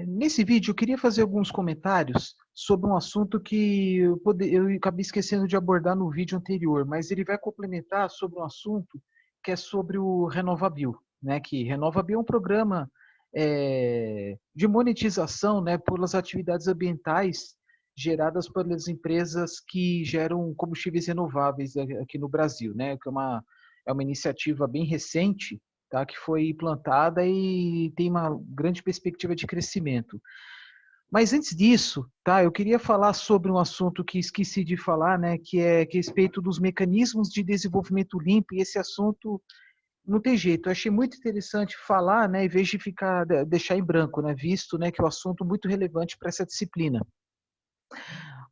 Nesse vídeo, eu queria fazer alguns comentários sobre um assunto que eu acabei esquecendo de abordar no vídeo anterior, mas ele vai complementar sobre um assunto que é sobre o RenovaBio, né? Que RenovaBio é um programa de monetização, né, pelas atividades ambientais geradas pelas empresas que geram combustíveis renováveis aqui no Brasil, né? Que é uma iniciativa bem recente, tá, que foi implantada e tem uma grande perspectiva de crescimento. Mas antes disso, tá, eu queria falar sobre um assunto que esqueci de falar, né, que é a respeito dos mecanismos de desenvolvimento limpo, e esse assunto não tem jeito. Eu achei muito interessante falar, né, em vez de deixar em branco, né, visto, né, que é um assunto muito relevante para essa disciplina.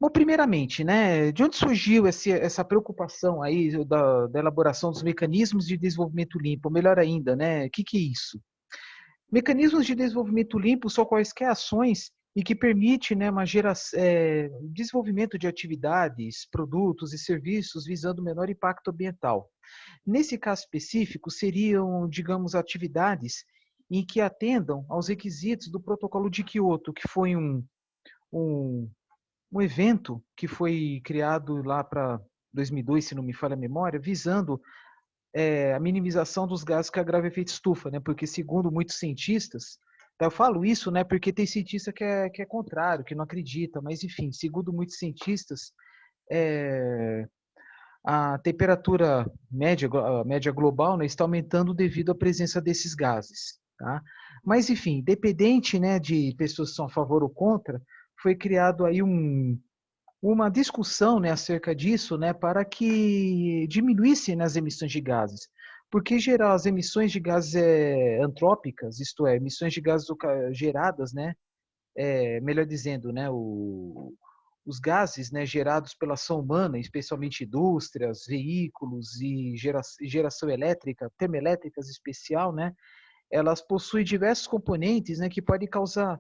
Bom, primeiramente, né, de onde surgiu essa preocupação aí da elaboração dos mecanismos de desenvolvimento limpo? Ou melhor ainda, né, o que é isso? Mecanismos de desenvolvimento limpo são quaisquer ações e que permite, né, desenvolvimento de atividades, produtos e serviços visando menor impacto ambiental. Nesse caso específico, seriam, digamos, atividades em que atendam aos requisitos do Protocolo de Quioto, que foi um, um evento que foi criado lá para 2002, se não me falha a memória, visando a minimização dos gases que agravam o efeito estufa, né? Porque segundo muitos cientistas, eu falo isso, né? Porque tem cientista que é contrário, que não acredita, mas enfim, segundo muitos cientistas, é, a temperatura média global, né, está aumentando devido à presença desses gases, tá? Mas enfim, independente, né, de pessoas que são a favor ou contra, foi criado aí uma discussão, né, acerca disso, né, para que diminuísse, né, as emissões de gases. Porque, em geral, as emissões de gases antrópicas, isto é, emissões de gases geradas, né, melhor dizendo, né, os gases, né, gerados pela ação humana, especialmente indústrias, veículos e geração elétrica, termoelétricas em especial, né, elas possuem diversos componentes, né, que podem causar,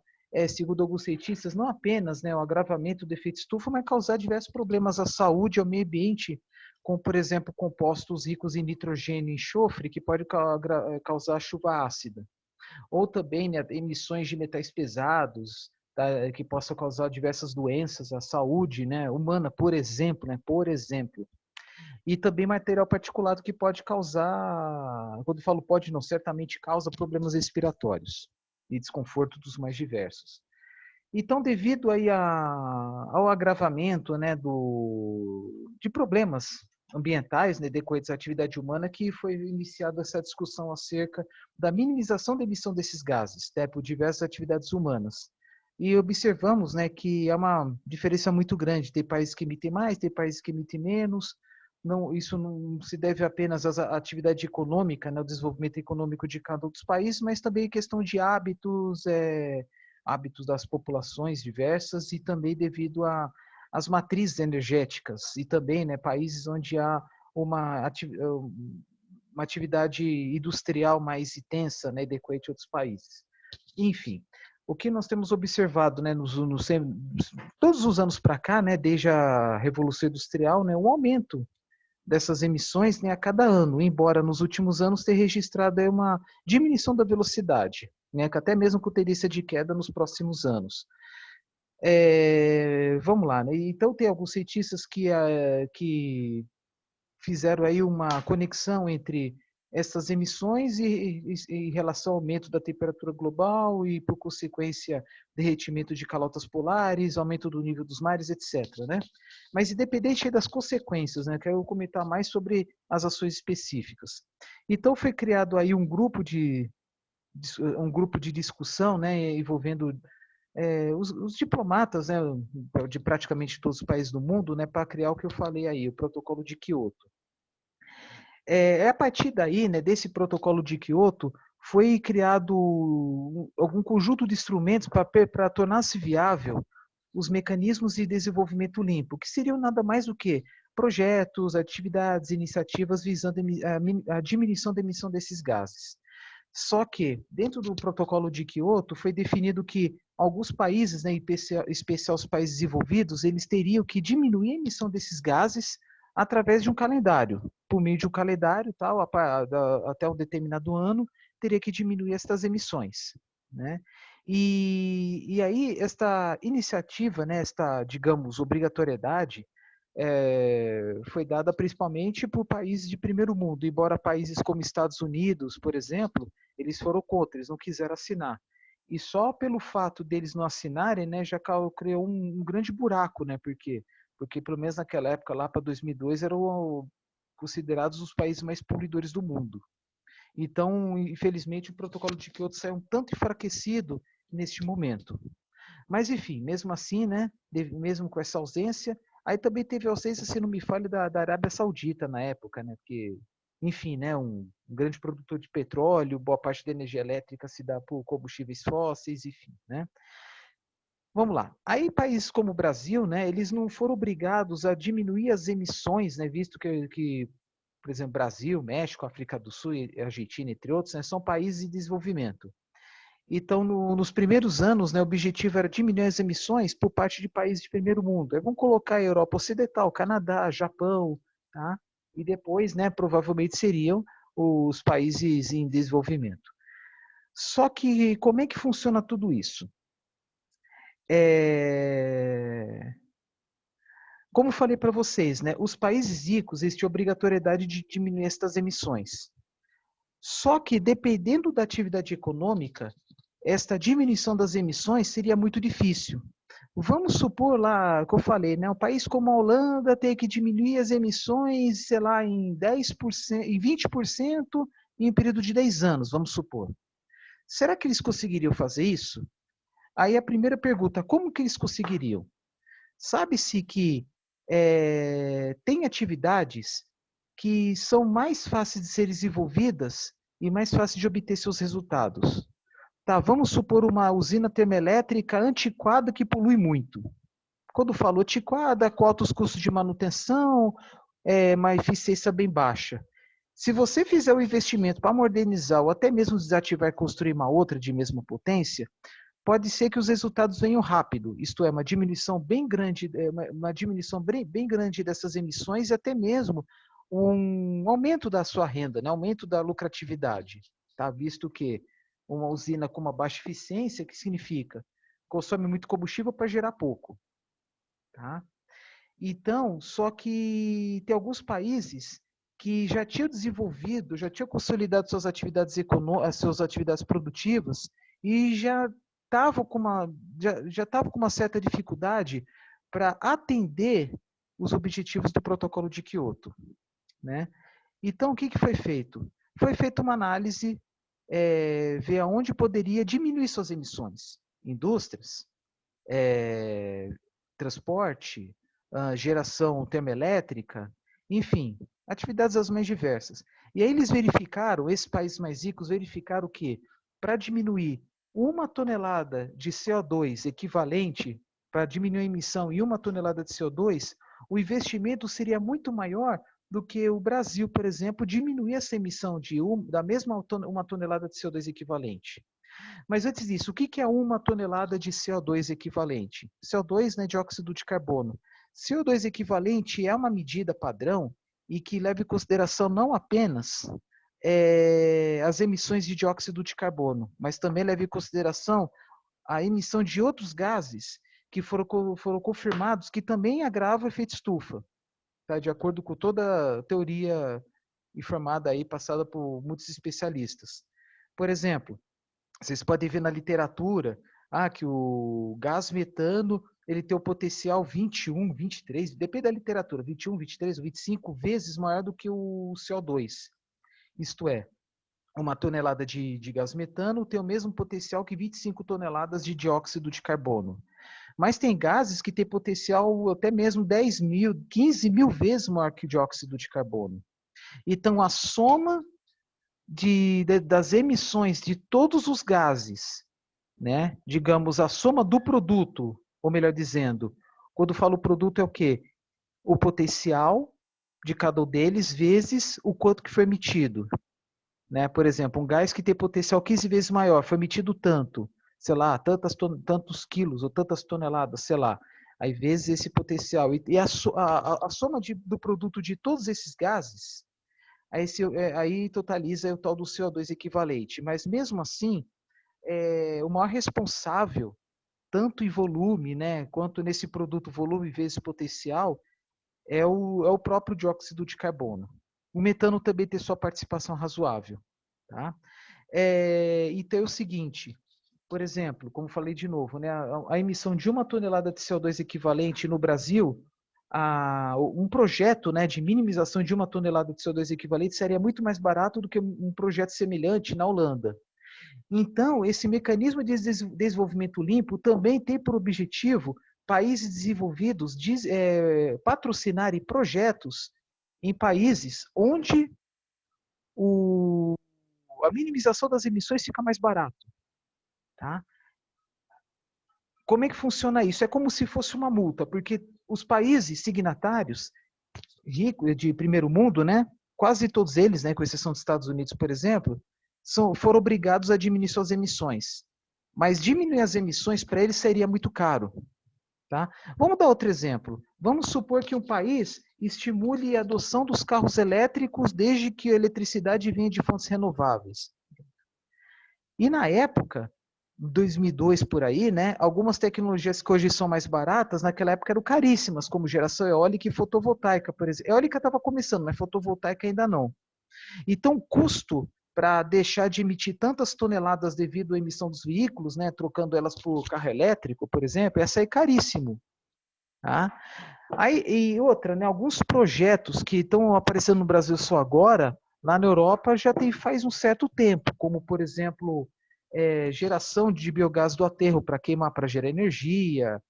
segundo alguns cientistas, não apenas, né, o agravamento do efeito estufa, mas causar diversos problemas à saúde e ao meio ambiente, como, por exemplo, compostos ricos em nitrogênio e enxofre, que podem causar chuva ácida. Ou também, né, emissões de metais pesados, tá, que possam causar diversas doenças à saúde, né, humana, por exemplo, né, por exemplo. E também material particulado que pode causar, quando eu falo pode não, certamente causa problemas respiratórios e desconforto dos mais diversos. Então, devido aí ao agravamento, né, de problemas ambientais, né, decorrentes da atividade humana, que foi iniciada essa discussão acerca da minimização da emissão desses gases, né, por diversas atividades humanas. E observamos, né, que há uma diferença muito grande. Tem países que emitem mais, tem países que emitem menos. Não, isso não se deve apenas à atividade econômica, né, ao desenvolvimento econômico de cada um dos países, mas também questão de hábitos das populações diversas e também devido às matrizes energéticas e também, né, países onde há uma atividade industrial mais intensa, né, decorrente de outros países. Enfim, o que nós temos observado, né, todos os anos para cá, né, desde a Revolução Industrial, né, um aumento dessas emissões, né, a cada ano, embora nos últimos anos tenha registrado aí uma diminuição da velocidade, né, que até mesmo com tendência de queda nos próximos anos. Vamos lá, né? Então tem alguns cientistas que fizeram aí uma conexão entre essas emissões em relação ao aumento da temperatura global e, por consequência, derretimento de calotas polares, aumento do nível dos mares, etc., né? Mas independente das consequências, né, quero comentar mais sobre as ações específicas. Então foi criado aí um grupo de discussão, né, envolvendo os diplomatas, né, de praticamente todos os países do mundo, né, para criar o que eu falei aí, o Protocolo de Quioto. A partir daí, né, desse protocolo de Quioto, foi criado algum conjunto de instrumentos para tornar-se viável os mecanismos de desenvolvimento limpo, que seriam nada mais do que projetos, atividades, iniciativas visando a diminuição da emissão desses gases. Só que, dentro do protocolo de Quioto, foi definido que alguns países, né, em especial os países desenvolvidos, eles teriam que diminuir a emissão desses gases através de um calendário. Por meio de um calendário, tal, até um determinado ano, teria que diminuir essas emissões. né? E aí, esta iniciativa, né, esta, digamos, obrigatoriedade, foi dada principalmente por países de primeiro mundo, embora países como Estados Unidos, por exemplo, eles foram contra, eles não quiseram assinar. E só pelo fato deles não assinarem, né, já criou um grande buraco, né? Por quê? Porque pelo menos naquela época, lá para 2002, eram considerados os países mais poluidores do mundo. Então, infelizmente, o protocolo de Kyoto saiu um tanto enfraquecido neste momento. Mas, enfim, mesmo assim, né, mesmo com essa ausência, aí também teve a ausência, se não me falha, da Arábia Saudita na época, né, porque, enfim, né, um grande produtor de petróleo, boa parte da energia elétrica se dá por combustíveis fósseis, enfim, né. Vamos lá. Aí países como o Brasil, né, eles não foram obrigados a diminuir as emissões, né, visto que por exemplo, Brasil, México, África do Sul, Argentina, entre outros, né, são países em desenvolvimento. Então, nos primeiros anos, né, o objetivo era diminuir as emissões por parte de países de primeiro mundo. Aí vamos colocar a Europa Ocidental, Canadá, Japão, tá? E depois, né, provavelmente seriam os países em desenvolvimento. Só que como é que funciona tudo isso? Como falei para vocês, né, os países ricos eles têm obrigatoriedade de diminuir estas emissões. Só que, dependendo da atividade econômica, esta diminuição das emissões seria muito difícil. Vamos supor lá, que eu falei, né, um país como a Holanda tem que diminuir as emissões, sei lá, em 10%, em 20% em um período de 10 anos, vamos supor. Será que eles conseguiriam fazer isso? Aí a primeira pergunta, como que eles conseguiriam? Sabe-se que tem atividades que são mais fáceis de ser desenvolvidas e mais fáceis de obter seus resultados. Tá, vamos supor uma usina termoelétrica antiquada que polui muito. Quando falo antiquada, com altos custos de manutenção, uma eficiência bem baixa. Se você fizer o investimento para modernizar ou até mesmo desativar e construir uma outra de mesma potência, pode ser que os resultados venham rápido, isto é, uma diminuição bem grande, uma diminuição bem grande dessas emissões e até mesmo um aumento da sua renda, né? Aumento da lucratividade, tá? Visto que uma usina com uma baixa eficiência, que significa? Consome muito combustível para gerar pouco, tá? Então, só que tem alguns países que já tinham desenvolvido, já tinham consolidado suas atividades suas atividades produtivas e estavam com já estavam com uma certa dificuldade para atender os objetivos do Protocolo de Quioto, né? Então, o que foi feito? Foi feita uma análise, ver aonde poderia diminuir suas emissões. Indústrias, transporte, geração termoelétrica, enfim, atividades as mais diversas. E aí eles verificaram, esses países mais ricos verificaram que para diminuir 1 tonelada de CO2 equivalente, para diminuir a emissão em 1 tonelada de CO2, o investimento seria muito maior do que o Brasil, por exemplo, diminuir essa emissão da mesma 1 tonelada de CO2 equivalente. Mas antes disso, o que é 1 tonelada de CO2 equivalente? CO2, né, dióxido de carbono. CO2 equivalente é uma medida padrão e que leva em consideração não apenas as emissões de dióxido de carbono, mas também leva em consideração a emissão de outros gases que foram confirmados que também agravam o efeito estufa, tá? De acordo com toda a teoria informada aí, passada por muitos especialistas. Por exemplo, vocês podem ver na literatura que o gás metano ele tem o potencial 21, 23, depende da literatura, 21, 23 ou 25 vezes maior do que o CO2. Isto é, 1 tonelada de gás metano tem o mesmo potencial que 25 toneladas de dióxido de carbono. Mas tem gases que têm potencial até mesmo 10 mil, 15 mil vezes maior que o dióxido de carbono. Então, a soma das emissões de todos os gases, né? Digamos, a soma do produto, ou melhor dizendo, quando falo produto é o quê? O potencial de cada um deles vezes o quanto que foi emitido, né? Por exemplo, um gás que tem potencial 15 vezes maior, foi emitido tanto, sei lá, tantos quilos ou tantas toneladas, sei lá. Aí vezes esse potencial. E a soma do produto de todos esses gases, aí totaliza o tal do CO2 equivalente. Mas mesmo assim, o maior responsável, tanto em volume, né, quanto nesse produto volume vezes potencial, é o próprio dióxido de carbono. O metano também tem sua participação razoável. Tá? Então é o seguinte, por exemplo, como falei de novo, né, a emissão de 1 tonelada de CO2 equivalente no Brasil, um projeto, né, de minimização de 1 tonelada de CO2 equivalente seria muito mais barato do que um projeto semelhante na Holanda. Então, esse mecanismo de desenvolvimento limpo também tem por objetivo países desenvolvidos patrocinarem projetos em países onde a minimização das emissões fica mais barato. Tá? Como é que funciona isso? É como se fosse uma multa, porque os países signatários ricos de primeiro mundo, né, quase todos eles, né, com exceção dos Estados Unidos, por exemplo, foram obrigados a diminuir suas emissões. Mas diminuir as emissões para eles seria muito caro. Tá? Vamos dar outro exemplo. Vamos supor que um país estimule a adoção dos carros elétricos desde que a eletricidade venha de fontes renováveis. E na época, 2002 por aí, né, algumas tecnologias que hoje são mais baratas, naquela época eram caríssimas, como geração eólica e fotovoltaica, por exemplo. Eólica estava começando, mas fotovoltaica ainda não. Então, o custo para deixar de emitir tantas toneladas devido à emissão dos veículos, né, trocando elas por carro elétrico, por exemplo, ia sair caríssimo. Tá? Aí, e outra, né, alguns projetos que estão aparecendo no Brasil só agora, lá na Europa já faz um certo tempo, como, por exemplo, geração de biogás do aterro para queimar, para gerar energia,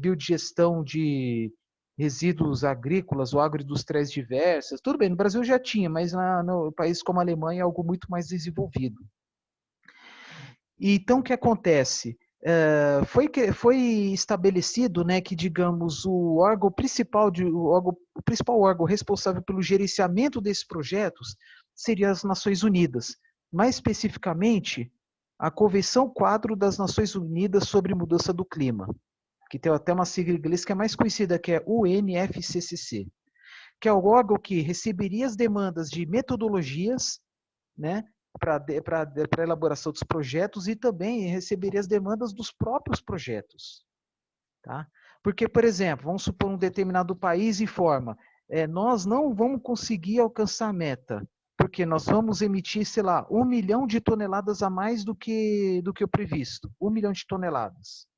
biodigestão de resíduos agrícolas ou agroindustriais diversas. Tudo bem, no Brasil já tinha, mas no país como a Alemanha é algo muito mais desenvolvido. Então, o que acontece? Foi estabelecido, né, que, digamos, o principal órgão responsável pelo gerenciamento desses projetos seria as Nações Unidas. Mais especificamente, a Convenção Quadro das Nações Unidas sobre Mudança do Clima, que tem até uma sigla em inglês que é mais conhecida, que é UNFCCC, que é o órgão que receberia as demandas de metodologias, né, para a elaboração dos projetos e também receberia as demandas dos próprios projetos. Tá? Porque, por exemplo, vamos supor um determinado país informa, nós não vamos conseguir alcançar a meta, porque nós vamos emitir, sei lá, 1 milhão de toneladas a mais do que o previsto. 1 milhão de toneladas.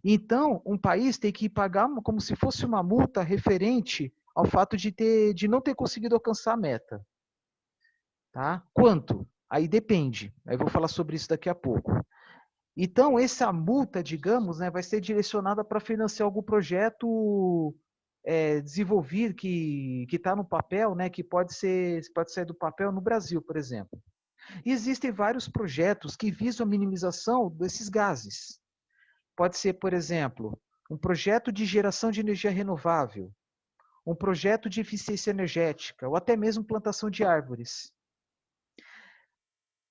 Então, um país tem que pagar como se fosse uma multa referente ao fato de não ter conseguido alcançar a meta. Tá? Quanto? Aí depende. Aí vou falar sobre isso daqui a pouco. Então, essa multa, digamos, né, vai ser direcionada para financiar algum projeto desenvolvido que está no papel, né, que pode sair do papel no Brasil, por exemplo. E existem vários projetos que visam a minimização desses gases. Pode ser, por exemplo, um projeto de geração de energia renovável, um projeto de eficiência energética, ou até mesmo plantação de árvores.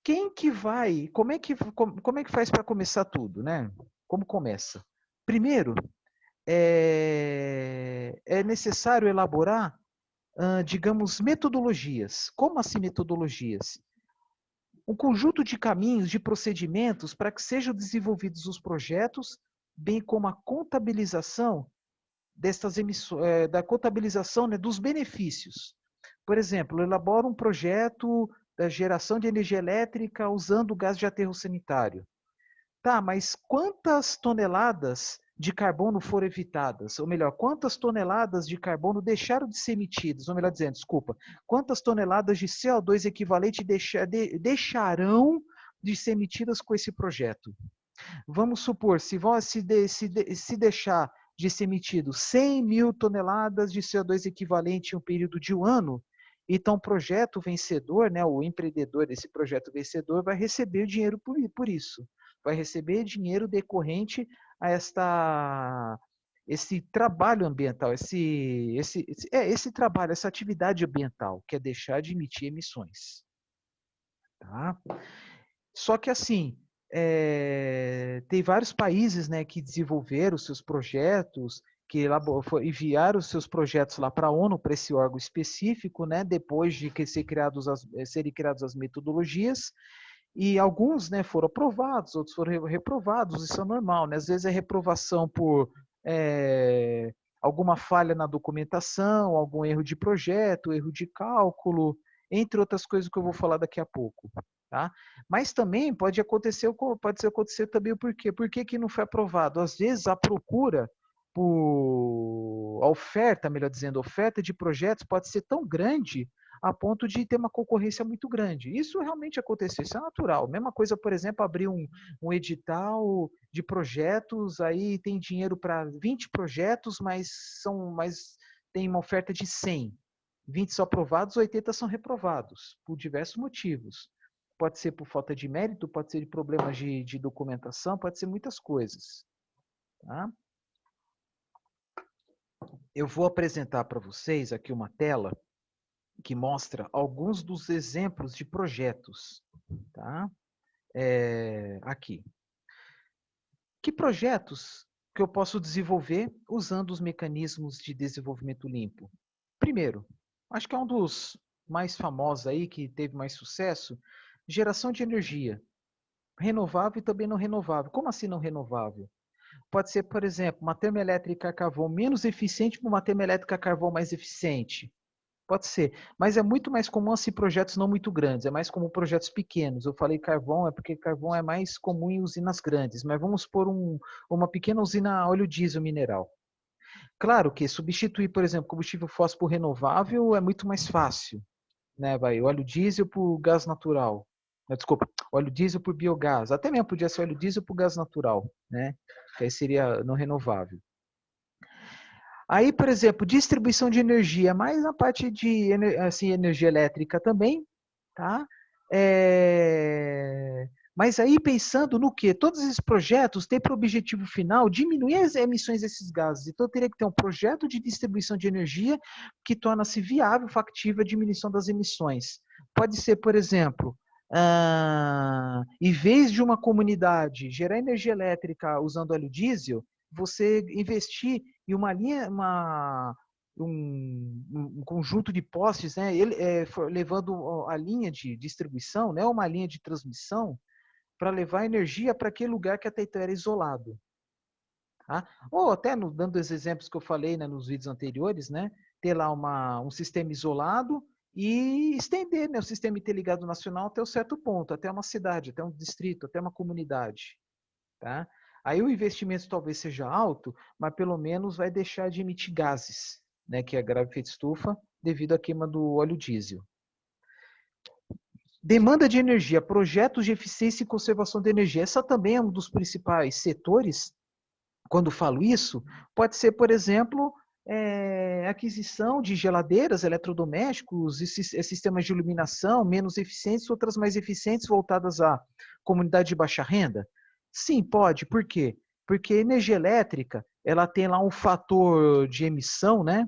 Quem que vai, como é que faz para começar tudo, né? Como começa? Primeiro, é necessário elaborar, digamos, metodologias. Como assim metodologias? Um conjunto de caminhos, de procedimentos para que sejam desenvolvidos os projetos, bem como a contabilização dessas emissões, da contabilização, né, dos benefícios. Por exemplo, elabora um projeto da geração de energia elétrica usando gás de aterro sanitário. Tá, mas quantas toneladas de carbono foram evitadas? Ou melhor, quantas toneladas de carbono deixaram de ser emitidas? Ou melhor dizendo, desculpa, quantas toneladas de CO2 equivalente deixarão de ser emitidas com esse projeto? Vamos supor, se deixar de ser emitido 100 mil toneladas de CO2 equivalente em um período de um ano, então o projeto vencedor, né, o empreendedor desse projeto vencedor vai receber dinheiro por isso. Vai receber dinheiro decorrente a esse trabalho ambiental, esse trabalho, essa atividade ambiental, que é deixar de emitir emissões. Tá? Só que assim, tem vários países, né, que desenvolveram seus projetos, que enviaram os seus projetos lá para a ONU, para esse órgão específico, né, depois de serem criadas as metodologias, E alguns, né, foram aprovados, outros foram reprovados, isso é normal, né? Às vezes é reprovação por alguma falha na documentação, algum erro de projeto, erro de cálculo, entre outras coisas que eu vou falar daqui a pouco. Tá? Mas também pode acontecer também o porquê. Por que que não foi aprovado? Às vezes a procura a oferta, melhor dizendo, a oferta de projetos pode ser tão grande a ponto de ter uma concorrência muito grande. Isso realmente aconteceu, isso é natural. Mesma coisa, por exemplo, abrir um edital de projetos, aí tem dinheiro para 20 projetos, mas tem uma oferta de 100. 20 são aprovados, 80 são reprovados, por diversos motivos. Pode ser por falta de mérito, pode ser de problemas de documentação, pode ser muitas coisas. Tá? Eu vou apresentar para vocês aqui uma tela que mostra alguns dos exemplos de projetos. Tá? Aqui. Que projetos que eu posso desenvolver usando os mecanismos de desenvolvimento limpo? Primeiro, acho que é um dos mais famosos aí, que teve mais sucesso, geração de energia. Renovável e também não renovável. Como assim não renovável? Pode ser, por exemplo, uma termoelétrica a carvão menos eficiente para uma termoelétrica a carvão mais eficiente. Pode ser, mas é muito mais comum assim projetos não muito grandes, é mais comum projetos pequenos. Eu falei carvão, é porque carvão é mais comum em usinas grandes, mas vamos pôr uma pequena usina a óleo diesel mineral. Claro que substituir, por exemplo, combustível fóssil por renovável é muito mais fácil, né? Vai óleo diesel por gás natural. Desculpa, óleo diesel por biogás. Até mesmo podia ser óleo diesel por gás natural, né? Que aí seria não renovável. Aí, por exemplo, distribuição de energia, mais na parte de assim, energia elétrica também, tá? Mas aí pensando no que? Todos esses projetos têm para objetivo final diminuir as emissões desses gases. Então teria que ter um projeto de distribuição de energia que torna-se viável, factível a diminuição das emissões. Pode ser, por exemplo, em vez de uma comunidade gerar energia elétrica usando óleo diesel, você investir em uma linha, um conjunto de postes, né, levando a linha de distribuição, né, uma linha de transmissão, para levar energia para aquele lugar que até então era isolado. Tá? Ou até, dando os exemplos que eu falei, né, nos vídeos anteriores, né, ter lá um sistema isolado e estender, né, o sistema interligado nacional até um certo ponto, até uma cidade, até um distrito, até uma comunidade. Tá? Aí o investimento talvez seja alto, mas pelo menos vai deixar de emitir gases, né, que é grave efeito estufa, devido à queima do óleo diesel. Demanda de energia, projetos de eficiência e conservação de energia. Essa também é um dos principais setores. Quando falo isso, pode ser, por exemplo, aquisição de geladeiras, eletrodomésticos e sistemas de iluminação menos eficientes, outras mais eficientes voltadas à comunidade de baixa renda. Sim, pode. Por quê? Porque a energia elétrica, ela tem lá um fator de emissão, né?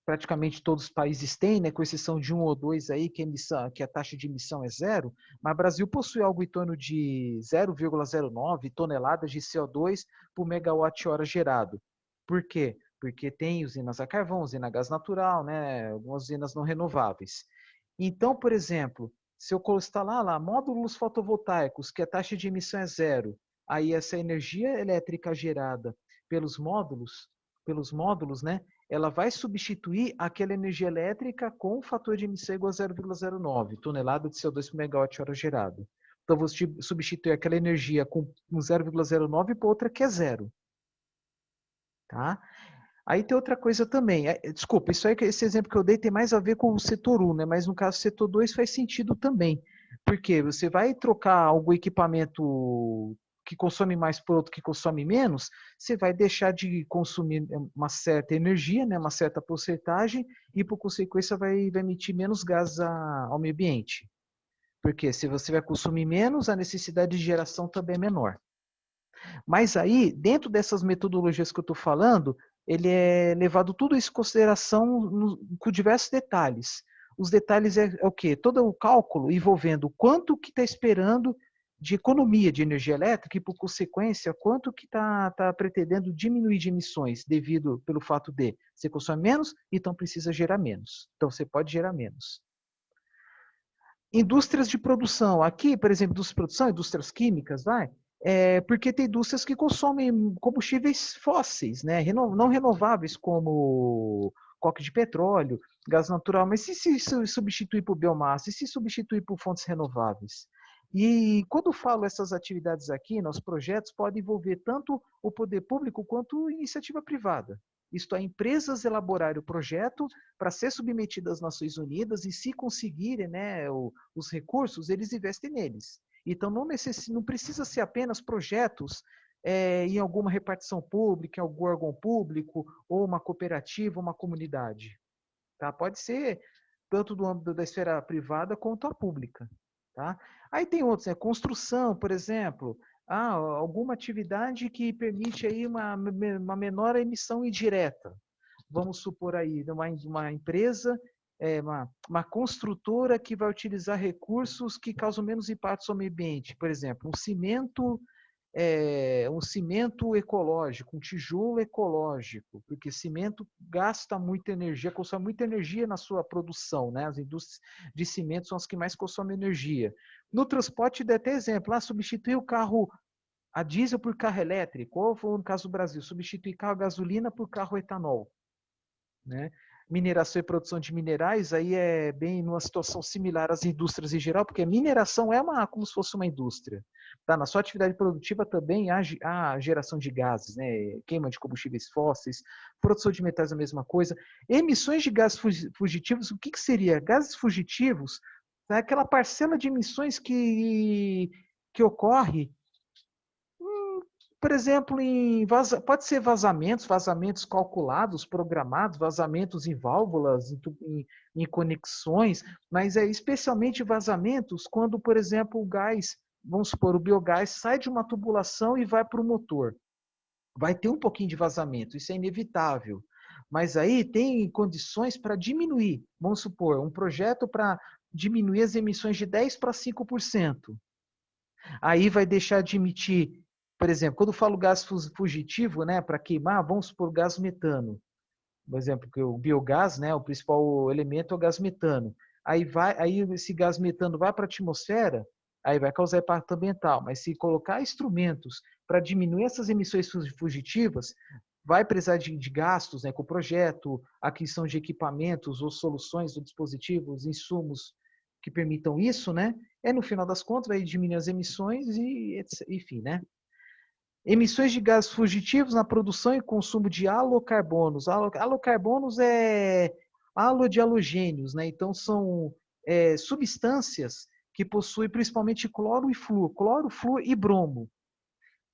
Praticamente todos os países têm, né, com exceção de um ou dois aí, que a taxa de emissão é zero, mas o Brasil possui algo em torno de 0,09 toneladas de CO2 por megawatt-hora gerado. Por quê? Porque tem usinas a carvão, usina a gás natural, né, algumas usinas não renováveis. Então, por exemplo, se eu instalar lá módulos fotovoltaicos, que a taxa de emissão é zero, aí essa energia elétrica gerada pelos módulos, né, ela vai substituir aquela energia elétrica com o fator de emissão igual a 0,09 tonelada de CO2 por megawatt-hora gerado. Então, vou substituir aquela energia com 0,09 por outra que é zero. Tá? Aí tem outra coisa também. Desculpa, esse exemplo que eu dei tem mais a ver com o setor 1, né? Mas no caso do setor 2 faz sentido também. Porque você vai trocar algum equipamento que consome mais por outro que consome menos, você vai deixar de consumir uma certa energia, né? Uma certa porcentagem, e por consequência vai emitir menos gases ao meio ambiente. Porque se você vai consumir menos, a necessidade de geração também é menor. Mas aí, dentro dessas metodologias que eu estou falando, ele é levado tudo isso em consideração com diversos detalhes. Os detalhes é o quê? Todo o cálculo envolvendo quanto que está esperando de economia de energia elétrica e, por consequência, quanto que está pretendendo diminuir de emissões devido pelo fato de você consome menos, então precisa gerar menos. Então, você pode gerar menos. Indústrias de produção. Aqui, por exemplo, indústria de produção, indústrias químicas, vai, porque tem indústrias que consomem combustíveis fósseis, né? Não renováveis, como coque de petróleo, gás natural, mas se substituir por biomassa, e se substituir por fontes renováveis? E quando falo essas atividades aqui, nos projetos podem envolver tanto o poder público quanto a iniciativa privada. Isto é, empresas elaborarem o projeto para ser submetido às Nações Unidas e, se conseguirem, né, os recursos, eles investem neles. Então, não precisa ser apenas projetos em alguma repartição pública, em algum órgão público, ou uma cooperativa, uma comunidade. Tá? Pode ser tanto do âmbito da esfera privada quanto a pública. Tá? Aí tem outros, construção, por exemplo, alguma atividade que permite aí uma menor emissão indireta. Vamos supor aí, uma empresa, uma construtora que vai utilizar recursos que causam menos impacto ao meio ambiente. Por exemplo, um cimento ecológico, um tijolo ecológico, porque cimento gasta muita energia, consome muita energia na sua produção, né? As indústrias de cimento são as que mais consomem energia. No transporte, dá até exemplo, substituir o carro a diesel por carro elétrico, ou no caso do Brasil, substituir carro a gasolina por carro etanol, né? Mineração e produção de minerais, aí é bem numa situação similar às indústrias em geral, porque a mineração como se fosse uma indústria. Tá? Na sua atividade produtiva também há geração de gases, né? Queima de combustíveis fósseis, produção de metais, a mesma coisa. Emissões de gases fugitivos, o que seria? Gases fugitivos é aquela parcela de emissões que ocorre, por exemplo, pode ser vazamentos calculados, programados, vazamentos em válvulas, em conexões, mas especialmente vazamentos quando, por exemplo, o gás, vamos supor, o biogás sai de uma tubulação e vai para o motor. Vai ter um pouquinho de vazamento, isso é inevitável. Mas aí tem condições para diminuir. Vamos supor, um projeto para diminuir as emissões de 10% para 5%. Aí vai deixar de emitir, por exemplo, quando eu falo gás fugitivo, né, para queimar, vamos supor gás metano. Por exemplo, que o biogás, né, o principal elemento é o gás metano. Aí esse gás metano vai para a atmosfera, aí vai causar impacto ambiental. Mas se colocar instrumentos para diminuir essas emissões fugitivas, vai precisar de gastos, né, com o projeto, aquisição de equipamentos ou soluções ou dispositivos, insumos que permitam isso, né? No final das contas, vai diminuir as emissões e, enfim, né? Emissões de gases fugitivos na produção e consumo de halocarbonos. Halocarbonos é halo de halogênios, né? Então, são substâncias que possuem principalmente cloro, flúor e bromo.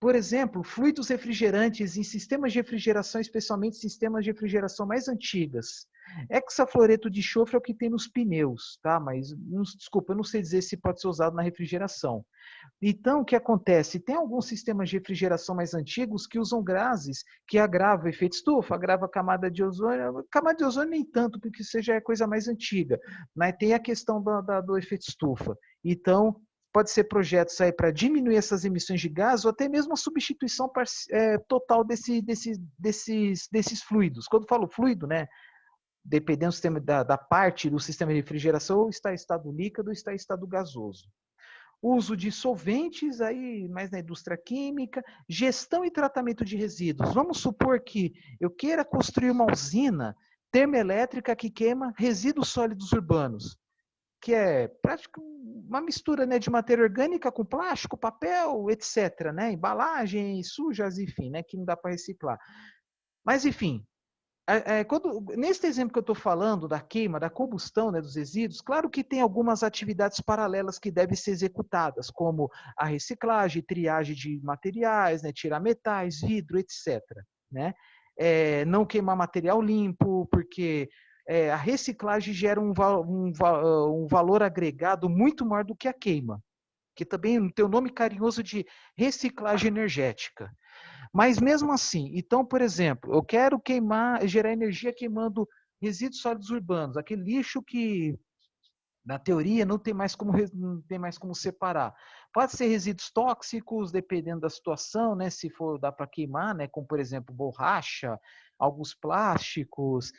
Por exemplo, fluidos refrigerantes em sistemas de refrigeração, especialmente sistemas de refrigeração mais antigas. Hexafluoreto de enxofre é o que tem nos pneus, tá? Mas, desculpa, eu não sei dizer se pode ser usado na refrigeração. Então, o que acontece? Tem alguns sistemas de refrigeração mais antigos que usam gases que agravam o efeito estufa, agrava a camada de ozônio. Camada de ozônio nem tanto, porque isso já é coisa mais antiga. Mas tem a questão do efeito estufa. Então, pode ser projetos aí para diminuir essas emissões de gás ou até mesmo a substituição total desses fluidos. Quando falo fluido, né? Dependendo do sistema, da parte do sistema de refrigeração, ou está em estado líquido ou está em estado gasoso. Uso de solventes, aí mais na indústria química, gestão e tratamento de resíduos. Vamos supor que eu queira construir uma usina termoelétrica que queima resíduos sólidos urbanos, que é uma mistura, né, de matéria orgânica com plástico, papel, etc., né, embalagens sujas, enfim, né, que não dá para reciclar. Mas, enfim, nesse exemplo que eu estou falando da queima, da combustão, né, dos resíduos, claro que tem algumas atividades paralelas que devem ser executadas, como a reciclagem, triagem de materiais, né, tirar metais, vidro, etc. Né? Não queimar material limpo, porque a reciclagem gera um valor agregado muito maior do que a queima, que também tem o nome carinhoso de reciclagem energética. Mas mesmo assim, então, por exemplo, eu quero gerar energia queimando resíduos sólidos urbanos, aquele lixo que, na teoria, não tem mais como separar. Pode ser resíduos tóxicos, dependendo da situação, né? Se for dá para queimar, né? Como, por exemplo, borracha, alguns plásticos,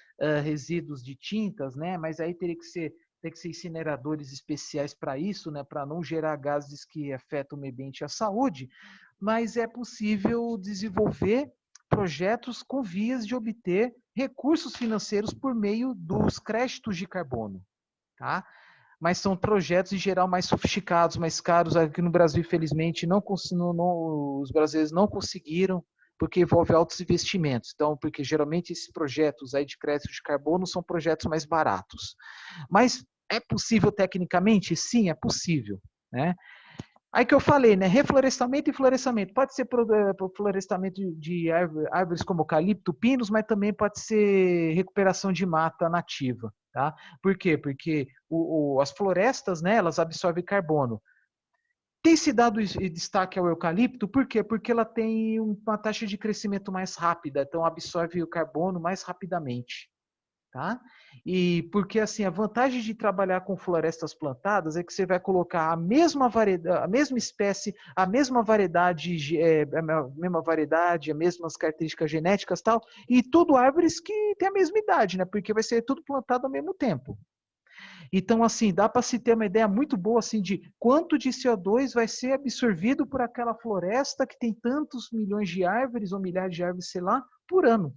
resíduos de tintas, né? Mas aí teria que ser tem que ser incineradores especiais para isso, né, para não gerar gases que afetam o meio ambiente e a saúde, mas é possível desenvolver projetos com vias de obter recursos financeiros por meio dos créditos de carbono, tá? Mas são projetos em geral mais sofisticados, mais caros. Aqui no Brasil, infelizmente, os brasileiros não conseguiram, porque envolve altos investimentos. Então, porque geralmente esses projetos aí de crédito de carbono são projetos mais baratos. Mas é possível tecnicamente? Sim, é possível, né? Aí que eu falei, né? Reflorestamento e florestamento. Pode ser florestamento de árvores como eucalipto, pinos, mas também pode ser recuperação de mata nativa, tá? Por quê? Porque as florestas, né, elas absorvem carbono. Tem se dado destaque ao eucalipto, por quê? Porque ela tem uma taxa de crescimento mais rápida, então absorve o carbono mais rapidamente. Tá? E porque assim, a vantagem de trabalhar com florestas plantadas é que você vai colocar a mesma variedade, a mesma espécie, a mesma variedade, as mesmas características genéticas tal, e tudo árvores que têm a mesma idade, né? Porque vai ser tudo plantado ao mesmo tempo. Então, assim, dá para se ter uma ideia muito boa assim de quanto de CO2 vai ser absorvido por aquela floresta que tem tantos milhões de árvores ou milhares de árvores, sei lá, por ano.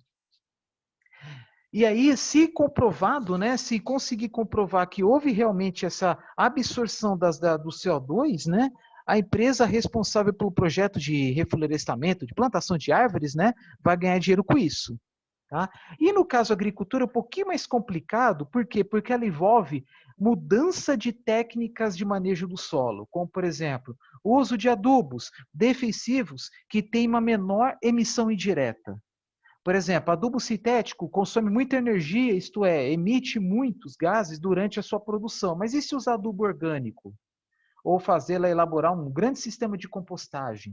E aí, se comprovado, né, se conseguir comprovar que houve realmente essa absorção do CO2, né, a empresa responsável pelo projeto de reflorestamento, de plantação de árvores, né, vai ganhar dinheiro com isso. Tá? E no caso agricultura é um pouquinho mais complicado, por quê? Porque ela envolve mudança de técnicas de manejo do solo, como por exemplo, o uso de adubos defensivos que têm uma menor emissão indireta. Por exemplo, adubo sintético consome muita energia, isto é, emite muitos gases durante a sua produção. Mas e se usar adubo orgânico? Ou fazê-la elaborar um grande sistema de compostagem?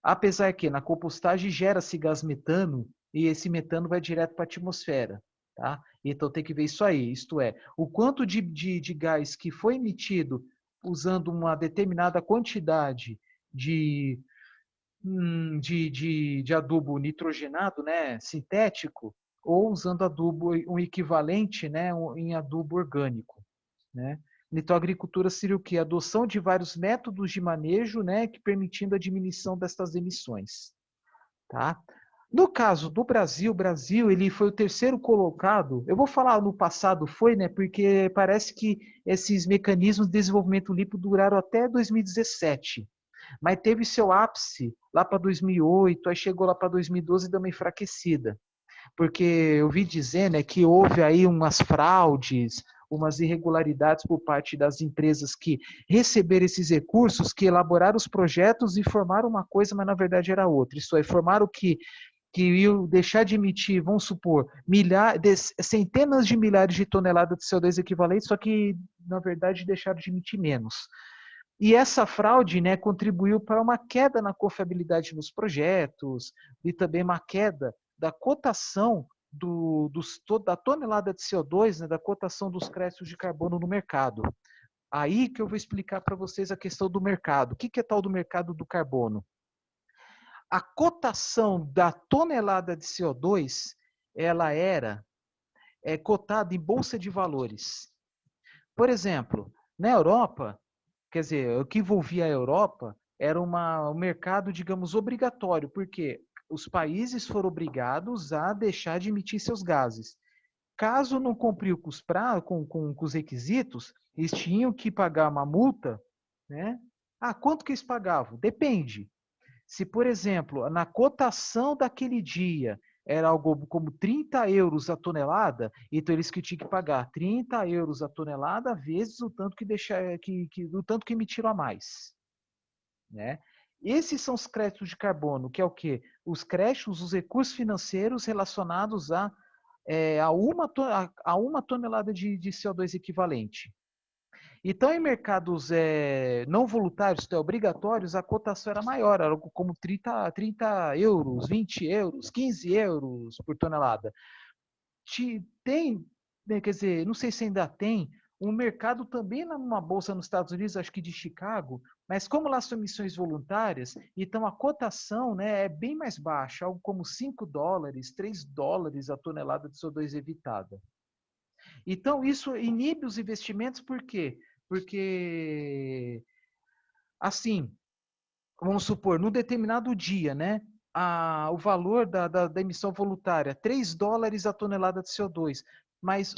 Apesar que na compostagem gera-se gás metano e esse metano vai direto para a atmosfera. Tá? Então tem que ver isso aí, isto é, o quanto de gás que foi emitido usando uma determinada quantidade de de adubo nitrogenado, né, sintético, ou usando adubo, um equivalente, né, em adubo orgânico, né. Então, a agricultura seria o quê? A adoção de vários métodos de manejo, né, que permitindo a diminuição destas emissões, tá? No caso do Brasil, o Brasil ele foi o terceiro colocado. Eu vou falar no passado foi, né? Porque parece que esses mecanismos de desenvolvimento limpo duraram até 2017. Mas teve seu ápice lá para 2008, aí chegou lá para 2012 e deu uma enfraquecida. Porque eu ouvi dizer, né, que houve aí umas fraudes, umas irregularidades por parte das empresas que receberam esses recursos, que elaboraram os projetos e formaram uma coisa, mas na verdade era outra. Isso é, formaram que iam deixar de emitir, vamos supor, centenas de milhares de toneladas de CO2 equivalentes, só que, na verdade, deixaram de emitir menos. E essa fraude, né, contribuiu para uma queda na confiabilidade nos projetos e também uma queda da cotação da tonelada de CO2, né, da cotação dos créditos de carbono no mercado. Aí que eu vou explicar para vocês a questão do mercado. O que é tal do mercado do carbono? A cotação da tonelada de CO2, ela era cotada em bolsa de valores. Por exemplo, na Europa, quer dizer, o que envolvia a Europa era um mercado, digamos, obrigatório, porque os países foram obrigados a deixar de emitir seus gases. Caso não cumpriu com os requisitos, eles tinham que pagar uma multa, né? Ah, quanto que eles pagavam? Depende. Se, por exemplo, na cotação daquele dia era algo como 30 euros a tonelada, então eles que tinham que pagar 30 euros a tonelada vezes o tanto o tanto que emitiram a mais. Né? Esses são os créditos de carbono, que é o quê? Os créditos, os recursos financeiros relacionados a uma tonelada de CO2 equivalente. Então, em mercados não voluntários, obrigatórios, a cotação era maior, era algo como 30 euros, 20 euros, 15 euros por tonelada. Tem, né, quer dizer, não sei se ainda tem, um mercado também numa bolsa nos Estados Unidos, acho que de Chicago, mas como lá são emissões voluntárias, então a cotação, né, é bem mais baixa, algo como 5 dólares, 3 dólares a tonelada de CO2 evitada. Então, isso inibe os investimentos, por quê? Porque, assim, vamos supor, num determinado dia, né? O valor da emissão voluntária, $3 a tonelada de CO2, mas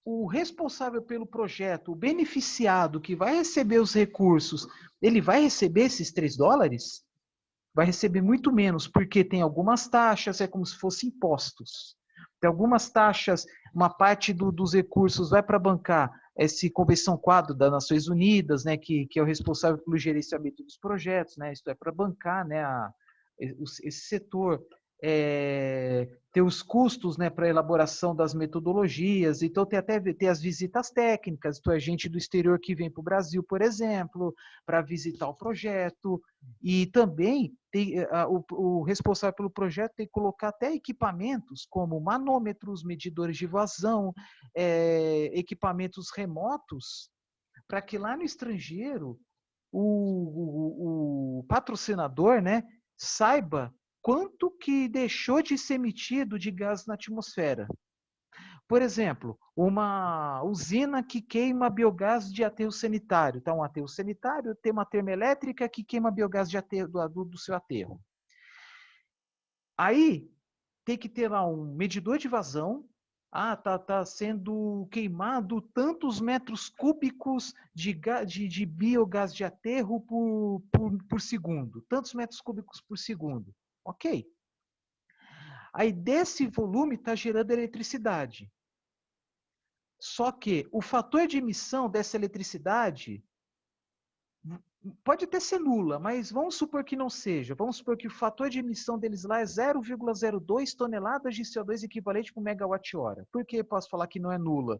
o responsável pelo projeto, o beneficiado que vai receber os recursos, ele vai receber esses $3? Vai receber muito menos, porque tem algumas taxas, é como se fossem impostos. Tem algumas taxas, uma parte dos recursos vai para bancar esse Convenção Quadro das Nações Unidas, né, que é o responsável pelo gerenciamento dos projetos, né, isto é, para bancar, né, esse setor, ter os custos, né, para a elaboração das metodologias, então tem as visitas técnicas, então é gente do exterior que vem para o Brasil, por exemplo, para visitar o projeto, e também o responsável pelo projeto tem que colocar até equipamentos como manômetros, medidores de vazão, equipamentos remotos, para que lá no estrangeiro o patrocinador, né, saiba quanto que deixou de ser emitido de gás na atmosfera. Por exemplo, uma usina que queima biogás de aterro sanitário. Então, um aterro sanitário tem uma termoelétrica que queima biogás de aterro, do seu aterro. Aí, tem que ter lá um medidor de vazão. Tá sendo queimado tantos metros cúbicos de biogás de aterro por segundo. Tantos metros cúbicos por segundo. Ok. Aí, desse volume, está gerando eletricidade. Só que o fator de emissão dessa eletricidade pode até ser nula, mas vamos supor que não seja. Vamos supor que o fator de emissão deles lá é 0,02 toneladas de CO2 equivalente por megawatt-hora. Por que eu posso falar que não é nula?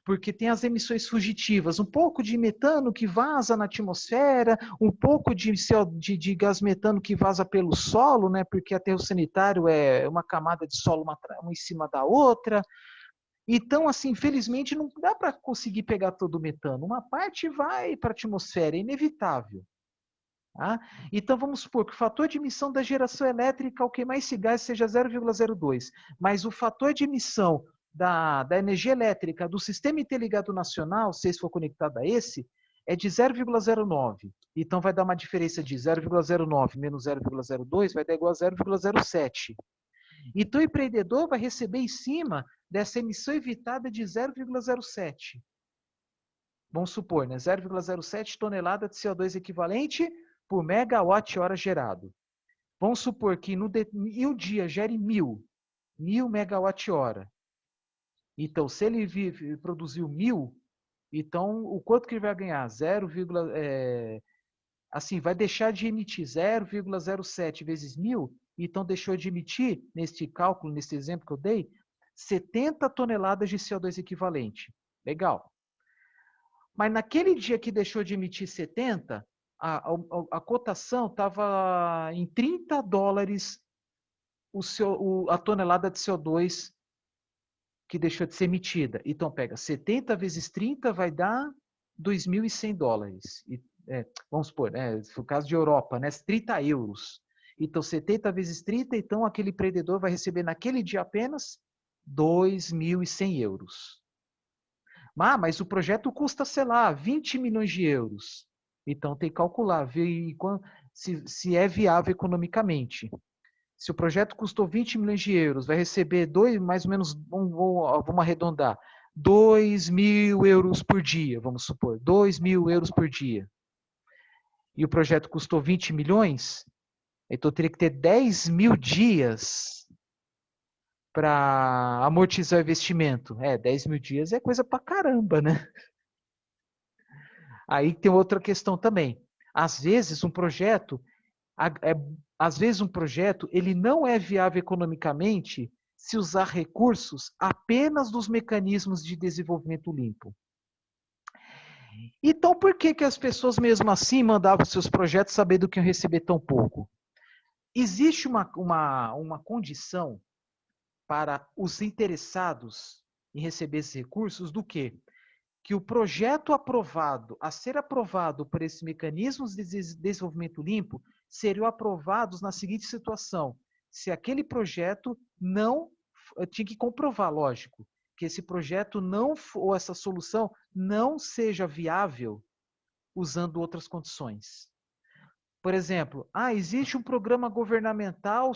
Porque tem as emissões fugitivas, um pouco de metano que vaza na atmosfera, um pouco de gás metano que vaza pelo solo, né? Porque aterro sanitário é uma camada de solo uma em cima da outra. Então, assim, infelizmente, não dá para conseguir pegar todo o metano. Uma parte vai para a atmosfera, é inevitável. Tá? Então, vamos supor que o fator de emissão da geração elétrica, ao queimar esse gás, seja 0,02. Mas o fator de emissão da energia elétrica do Sistema Interligado Nacional, se esse for conectado a esse, é de 0,09. Então, vai dar uma diferença de 0,09 menos 0,02, vai dar igual a 0,07. Então, o empreendedor vai receber em cima dessa emissão evitada de 0,07. Vamos supor, né? 0,07 tonelada de CO2 equivalente por megawatt-hora gerado. Vamos supor que em um dia gere 1.000 megawatt-hora. Então, se ele produziu 1.000, então o quanto que ele vai ganhar? Assim, vai deixar de emitir 0,07 vezes 1.000, então deixou de emitir, neste cálculo, nesse exemplo que eu dei, 70 toneladas de CO2 equivalente. Legal. Mas naquele dia que deixou de emitir 70, a cotação estava em $30 a tonelada de CO2 que deixou de ser emitida. Então, pega 70 vezes 30 vai dar $2.100. Vamos supor, né, se for o caso de Europa, né, 30 euros. Então, 70 vezes 30, então aquele empreendedor vai receber naquele dia apenas 2.100 euros. Mas o projeto custa, sei lá, 20 milhões de euros. Então, tem que calcular, ver se é viável economicamente. Se o projeto custou 20 milhões de euros, vai receber mais ou menos, vamos arredondar, 2.000 euros por dia, vamos supor, 2.000 euros por dia. E o projeto custou 20 milhões, então teria que ter 10.000 dias para amortizar o investimento. 10.000 dias é coisa pra caramba, né? Aí tem outra questão também. Às vezes um projeto, ele não é viável economicamente se usar recursos apenas dos mecanismos de desenvolvimento limpo. Então, por que as pessoas mesmo assim mandavam seus projetos sabendo que iam receber tão pouco? Existe uma condição para os interessados em receber esses recursos do quê? Que o projeto aprovado, a ser aprovado por esses mecanismos de desenvolvimento limpo, seriam aprovados na seguinte situação: se aquele projeto não tinha que comprovar, lógico, que esse projeto não, ou essa solução não seja viável usando outras condições. Por exemplo, existe um programa governamental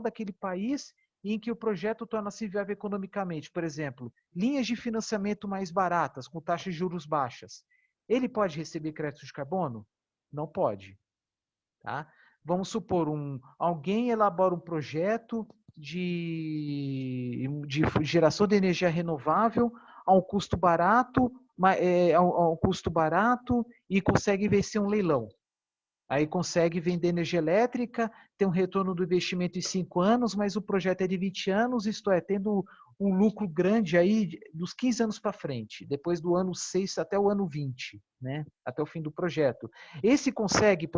daquele país em que o projeto torna-se viável economicamente. Por exemplo, linhas de financiamento mais baratas, com taxas de juros baixas. Ele pode receber crédito de carbono? Não pode. Tá? Vamos supor, alguém elabora um projeto de geração de energia renovável a um custo barato, a um custo barato e consegue vencer um leilão. Aí consegue vender energia elétrica, tem um retorno do investimento em 5 anos, mas o projeto é de 20 anos, isto é, tendo um lucro grande aí dos 15 anos para frente, depois do ano 6 até o ano 20, né? Até o fim do projeto. Esse consegue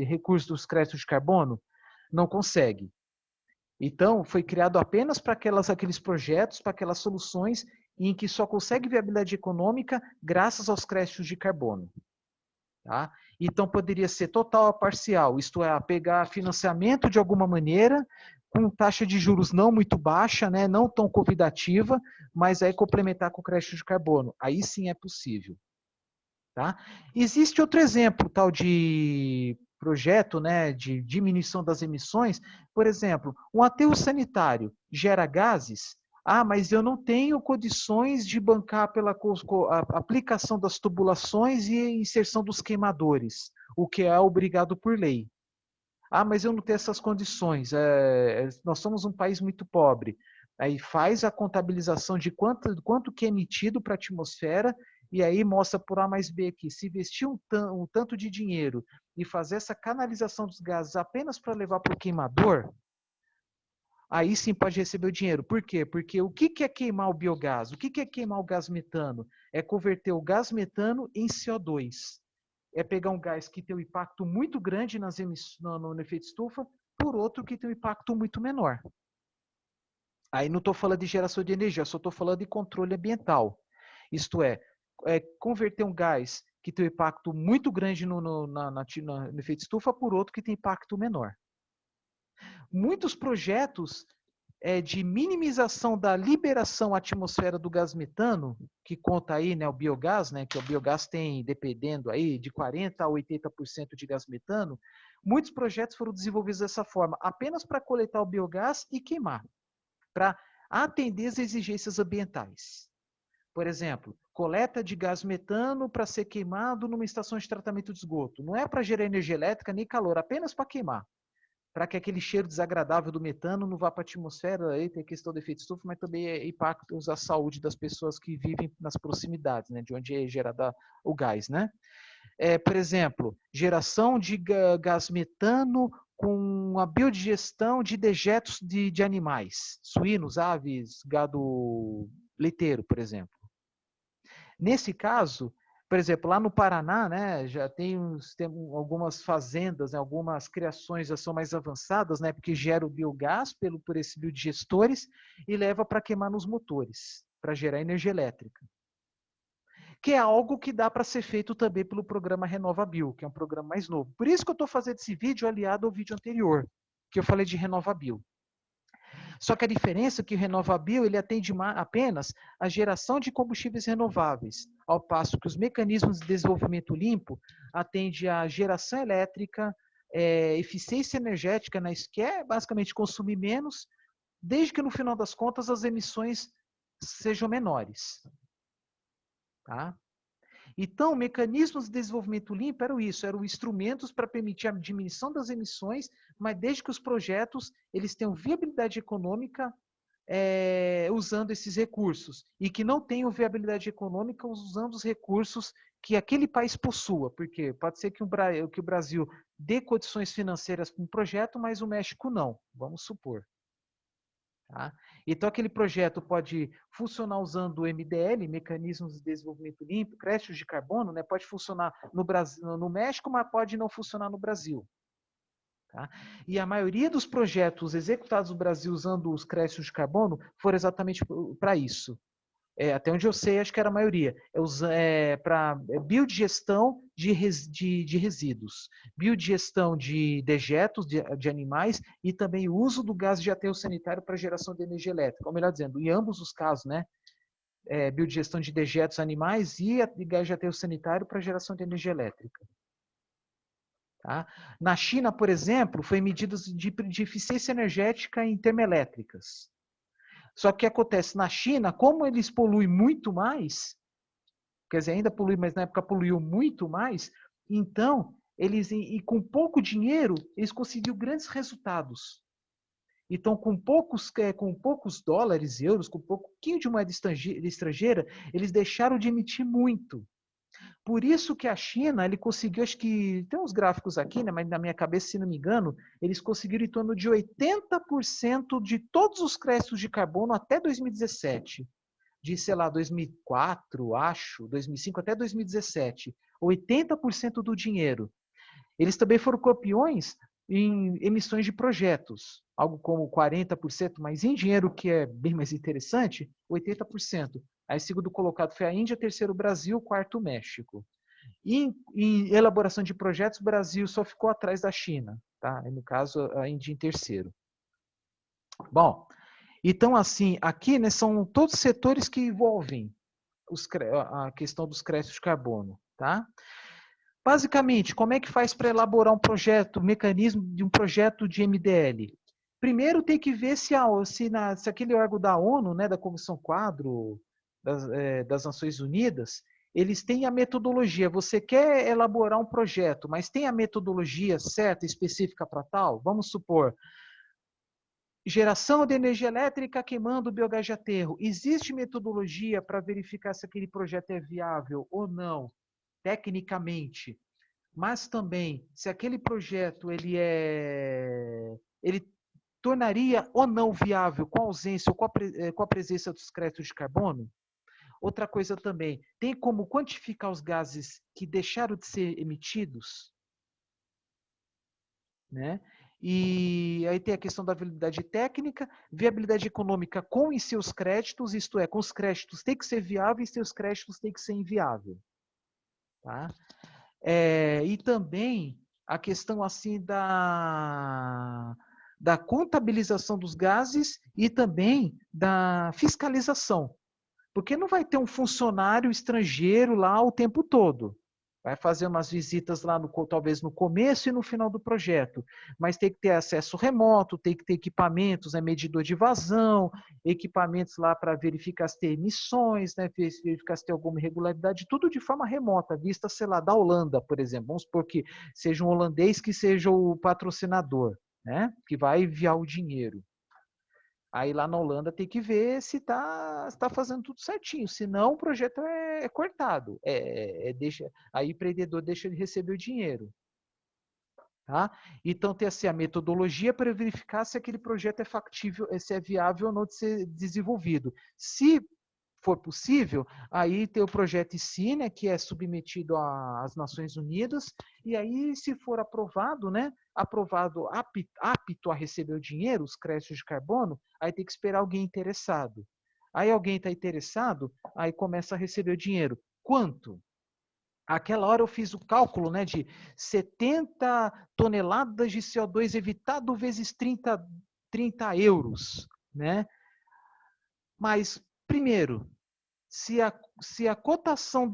recurso dos créditos de carbono? Não consegue. Então, foi criado apenas para aqueles projetos, para aquelas soluções em que só consegue viabilidade econômica graças aos créditos de carbono. Tá? Então, poderia ser total ou parcial, isto é, pegar financiamento de alguma maneira, com taxa de juros não muito baixa, né, não tão convidativa, mas aí complementar com crédito de carbono. Aí sim é possível. Tá? Existe outro exemplo, tal de projeto, né, de diminuição das emissões. Por exemplo, um aterro sanitário gera gases. Mas eu não tenho condições de bancar pela aplicação das tubulações e inserção dos queimadores, o que é obrigado por lei. Mas eu não tenho essas condições. Nós somos um país muito pobre. Aí faz a contabilização de quanto que é emitido para a atmosfera e aí mostra por A mais B aqui. Se investir um tanto de dinheiro e fazer essa canalização dos gases apenas para levar para o queimador, aí sim pode receber o dinheiro. Por quê? Porque o que é queimar o biogás? O que é queimar o gás metano? É converter o gás metano em CO2. É pegar um gás que tem um impacto muito grande no efeito estufa, por outro que tem um impacto muito menor. Aí não estou falando de geração de energia, só estou falando de controle ambiental. Isto é converter um gás que tem um impacto muito grande no efeito estufa por outro que tem impacto menor. Muitos projetos de minimização da liberação à atmosfera do gás metano, que conta aí, né, o biogás, né, que o biogás tem, dependendo aí, de 40% a 80% de gás metano, muitos projetos foram desenvolvidos dessa forma, apenas para coletar o biogás e queimar, para atender as exigências ambientais. Por exemplo, coleta de gás metano para ser queimado numa estação de tratamento de esgoto. Não é para gerar energia elétrica nem calor, apenas para queimar, para que aquele cheiro desagradável do metano não vá para a atmosfera. Aí tem a questão do efeito estufa, mas também impacta a saúde das pessoas que vivem nas proximidades, né, de onde é gerado o gás. Né? Por exemplo, geração de gás metano com a biodigestão de dejetos de animais, suínos, aves, gado leiteiro, por exemplo. Nesse caso, por exemplo, lá no Paraná, né, já tem algumas fazendas, né, algumas criações já são mais avançadas, né, porque gera o biogás por esses biodigestores e leva para queimar nos motores, para gerar energia elétrica. Que é algo que dá para ser feito também pelo programa RenovaBio, que é um programa mais novo. Por isso que eu estou fazendo esse vídeo aliado ao vídeo anterior, que eu falei de RenovaBio. Só que a diferença é que o RenovaBio ele atende apenas a geração de combustíveis renováveis, ao passo que os mecanismos de desenvolvimento limpo atendem a geração elétrica, eficiência energética, né, que é basicamente consumir menos, desde que no final das contas as emissões sejam menores. Tá? Então, mecanismos de desenvolvimento limpo eram instrumentos para permitir a diminuição das emissões, mas desde que os projetos eles tenham viabilidade econômica usando esses recursos e que não tenham viabilidade econômica usando os recursos que aquele país possua, porque pode ser que o Brasil dê condições financeiras para um projeto, mas o México não, vamos supor. Tá? Então, aquele projeto pode funcionar usando o MDL, Mecanismos de Desenvolvimento Limpo, créditos de carbono, né? Pode funcionar no Brasil, no México, mas pode não funcionar no Brasil. Tá? E a maioria dos projetos executados no Brasil usando os créditos de carbono foram exatamente para isso. até onde eu sei, acho que era a maioria, para biodigestão de resíduos, biodigestão de dejetos de animais e também o uso do gás de aterro sanitário para geração de energia elétrica. Ou melhor dizendo, em ambos os casos, né? Biodigestão de dejetos animais e gás de aterro sanitário para geração de energia elétrica. Tá? Na China, por exemplo, foi medidas de eficiência energética em termoelétricas. Só que o que acontece na China, como eles poluem muito mais, quer dizer, ainda polui, mas na época poluiu muito mais, então, eles, e com pouco dinheiro, eles conseguiram grandes resultados. Então, com poucos dólares, euros, com pouquinho de moeda estrangeira, eles deixaram de emitir muito. Por isso que a China, ele conseguiu, acho que tem uns gráficos aqui, né, mas na minha cabeça, se não me engano, eles conseguiram em torno de 80% de todos os créditos de carbono até 2017. De, sei lá, 2004, acho, 2005 até 2017. 80% do dinheiro. Eles também foram campeões em emissões de projetos, algo como 40%, mas em dinheiro, que é bem mais interessante, 80%. Aí, segundo colocado foi a Índia, terceiro o Brasil, quarto o México. E em elaboração de projetos, o Brasil só ficou atrás da China, tá? No caso, a Índia em terceiro. Bom, então assim, aqui, né, são todos setores que envolvem a questão dos créditos de carbono, tá? Basicamente, como é que faz para elaborar um projeto, um mecanismo de um projeto de MDL? Primeiro tem que ver se aquele órgão da ONU, né, da Comissão Quadro das Nações Unidas, eles têm a metodologia. Você quer elaborar um projeto, mas tem a metodologia certa, específica para tal? Vamos supor, geração de energia elétrica queimando biogás de aterro. Existe metodologia para verificar se aquele projeto é viável ou não, tecnicamente? Mas também se aquele projeto ele tornaria ou não viável com a ausência ou com a presença dos créditos de carbono? Outra coisa também, tem como quantificar os gases que deixaram de ser emitidos? Né? E aí tem a questão da viabilidade técnica, viabilidade econômica com e seus créditos, isto é, com os créditos tem que ser viável e seus créditos tem que ser inviável. Tá? E também a questão assim da contabilização dos gases e também da fiscalização. Porque não vai ter um funcionário estrangeiro lá o tempo todo. Vai fazer umas visitas lá, talvez no começo e no final do projeto. Mas tem que ter acesso remoto, tem que ter equipamentos, né, medidor de vazão, equipamentos lá para verificar se tem emissões, né, verificar se tem alguma irregularidade, tudo de forma remota, vista, sei lá, da Holanda, por exemplo. Vamos supor que seja um holandês que seja o patrocinador, né, que vai enviar o dinheiro. Aí lá na Holanda tem que ver se tá fazendo tudo certinho, senão o projeto é cortado. Aí o empreendedor deixa de receber o dinheiro. Tá? Então tem assim, a metodologia para verificar se aquele projeto é factível, se é viável ou não de ser desenvolvido. Se for possível, aí tem o projeto em si, né, que é submetido às Nações Unidas, e aí, se for aprovado, né, aprovado apto a receber o dinheiro, os créditos de carbono, aí tem que esperar alguém interessado. Aí alguém está interessado, aí começa a receber o dinheiro. Quanto? Aquela hora eu fiz o cálculo, né, de 70 toneladas de CO2 evitado vezes 30 euros, né? Mas, primeiro, se a cotação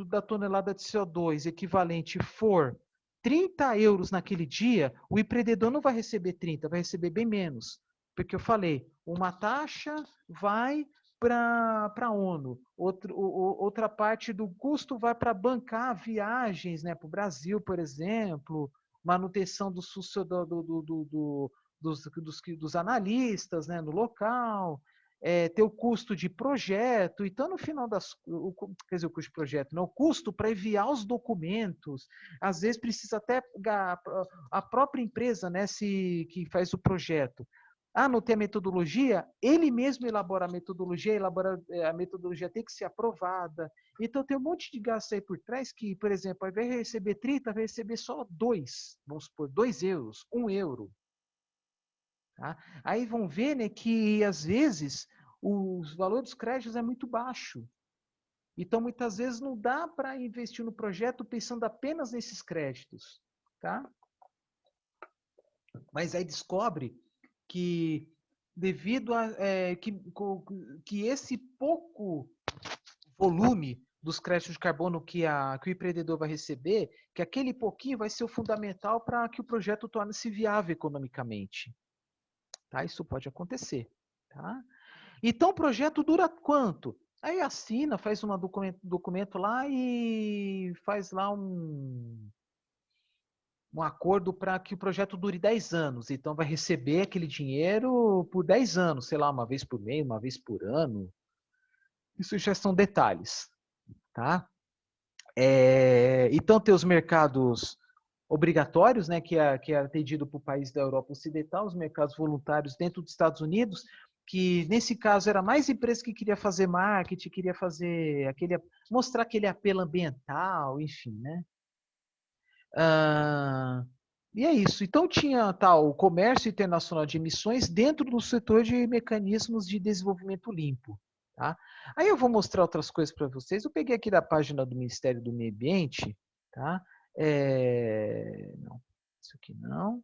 da tonelada de CO2 equivalente for 30 euros naquele dia, o empreendedor não vai receber 30, vai receber bem menos. Porque eu falei, uma taxa vai para a ONU, outra parte do custo vai para bancar viagens, né, para o Brasil, por exemplo, manutenção dos analistas, né, no local, ter o custo de projeto. Então, no final quer dizer, o custo de projeto, não, o custo para enviar os documentos, às vezes precisa até a própria empresa, né, que faz o projeto. Não tem a metodologia, ele mesmo elabora a metodologia tem que ser aprovada. Então, tem um monte de gasto aí por trás que, por exemplo, ao invés de receber 30, vai receber só 2, vamos supor, 2 euros, 1 euro. Tá? Aí vão ver, né, que às vezes os valores dos créditos é muito baixo. Então, muitas vezes, não dá para investir no projeto pensando apenas nesses créditos. Tá? Mas aí descobre que, devido a que esse pouco volume dos créditos de carbono que o empreendedor vai receber, que aquele pouquinho vai ser o fundamental para que o projeto torne-se viável economicamente. Tá? Isso pode acontecer. Tá? Então, o projeto dura quanto? Aí assina, faz um documento lá e faz lá um acordo para que o projeto dure 10 anos. Então, vai receber aquele dinheiro por 10 anos, sei lá, uma vez por mês, uma vez por ano. Isso já são detalhes. Tá? Então, tem os mercados obrigatórios, né, que é atendido por país da Europa Ocidental, os mercados voluntários dentro dos Estados Unidos, que nesse caso era mais empresa que queria fazer marketing, queria mostrar aquele apelo ambiental, enfim, né? E é isso. Então tinha o comércio internacional de emissões dentro do setor de mecanismos de desenvolvimento limpo. Tá? Aí eu vou mostrar outras coisas para vocês. Eu peguei aqui da página do Ministério do Meio Ambiente, tá? Não, isso aqui não.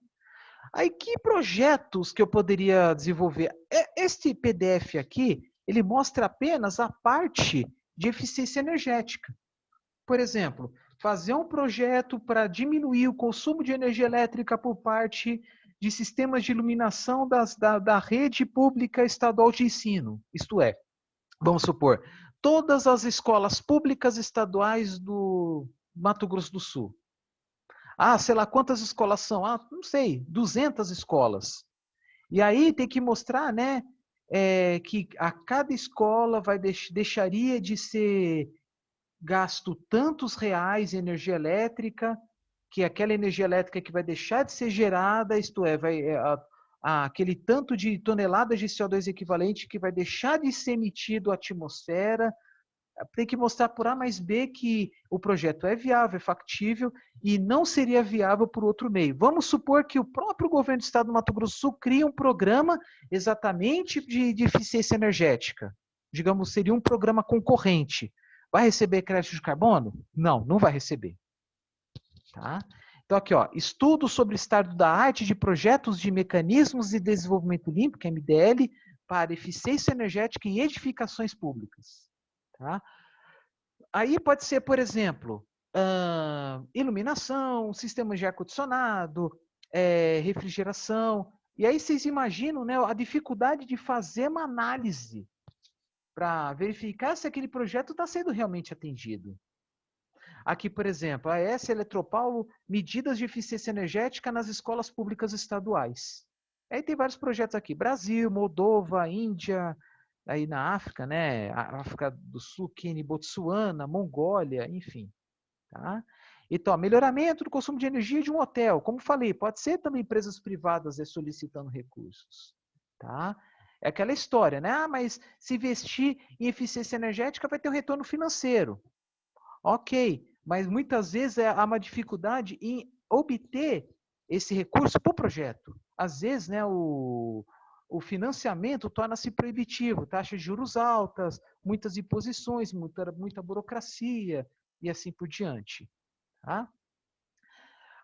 Aí que projetos que eu poderia desenvolver? Este PDF aqui, ele mostra apenas a parte de eficiência energética. Por exemplo, fazer um projeto para diminuir o consumo de energia elétrica por parte de sistemas de iluminação da rede pública estadual de ensino. Isto é, vamos supor, todas as escolas públicas estaduais do Mato Grosso do Sul. Ah, sei lá quantas escolas são? Ah, não sei, 200 escolas. E aí tem que mostrar, né, que a cada escola deixaria de ser gasto tantos reais em energia elétrica, que aquela energia elétrica que vai deixar de ser gerada, isto é, aquele tanto de toneladas de CO2 equivalente que vai deixar de ser emitido à atmosfera. Tem que mostrar por A mais B que o projeto é viável, é factível e não seria viável por outro meio. Vamos supor que o próprio governo do estado do Mato Grosso do Sul cria um programa exatamente de eficiência energética. Digamos, seria um programa concorrente. Vai receber crédito de carbono? Não, não vai receber. Tá? Então, aqui, ó, estudo sobre o estado da arte de projetos de mecanismos de desenvolvimento limpo, que é MDL, para eficiência energética em edificações públicas. Tá? Aí pode ser, por exemplo, iluminação, sistemas de ar-condicionado, refrigeração. E aí vocês imaginam, né, a dificuldade de fazer uma análise para verificar se aquele projeto está sendo realmente atendido. Aqui, por exemplo, a AES Eletropaulo, medidas de eficiência energética nas escolas públicas estaduais. Aí tem vários projetos aqui, Brasil, Moldova, Índia, aí na África, né? África do Sul, Quênia, Botsuana, Mongólia, enfim. Tá? Então, melhoramento do consumo de energia de um hotel. Como falei, pode ser também empresas privadas solicitando recursos. Tá? É aquela história, né? Ah, mas se investir em eficiência energética vai ter um retorno financeiro. Ok, mas muitas vezes há uma dificuldade em obter esse recurso para o projeto. Às vezes, né, o financiamento torna-se proibitivo, taxas de juros altas, muitas imposições, muita burocracia e assim por diante. Tá?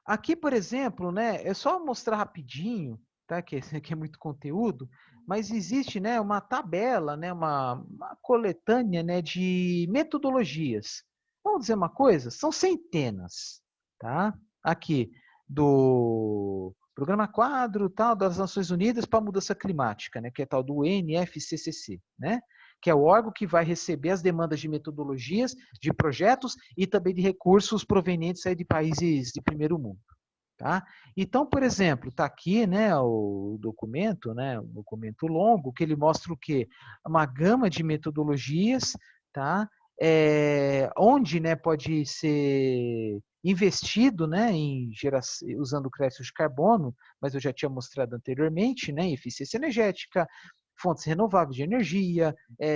Aqui, por exemplo, né, é só mostrar rapidinho, tá, que esse aqui é muito conteúdo, mas existe, né, uma tabela, né, uma coletânea, né, de metodologias. Vamos dizer uma coisa? São centenas, tá? Aqui, do Programa Quadro, tal, das Nações Unidas para a Mudança Climática, né, que é tal do UNFCCC, né? Que é o órgão que vai receber as demandas de metodologias, de projetos e também de recursos provenientes aí de países de primeiro mundo. Tá? Então, por exemplo, está aqui, né, o documento, né, um documento longo, que ele mostra o quê? Uma gama de metodologias, tá? Onde, né, pode ser investido, né, usando créditos de carbono, mas eu já tinha mostrado anteriormente, né, eficiência energética, fontes renováveis de energia,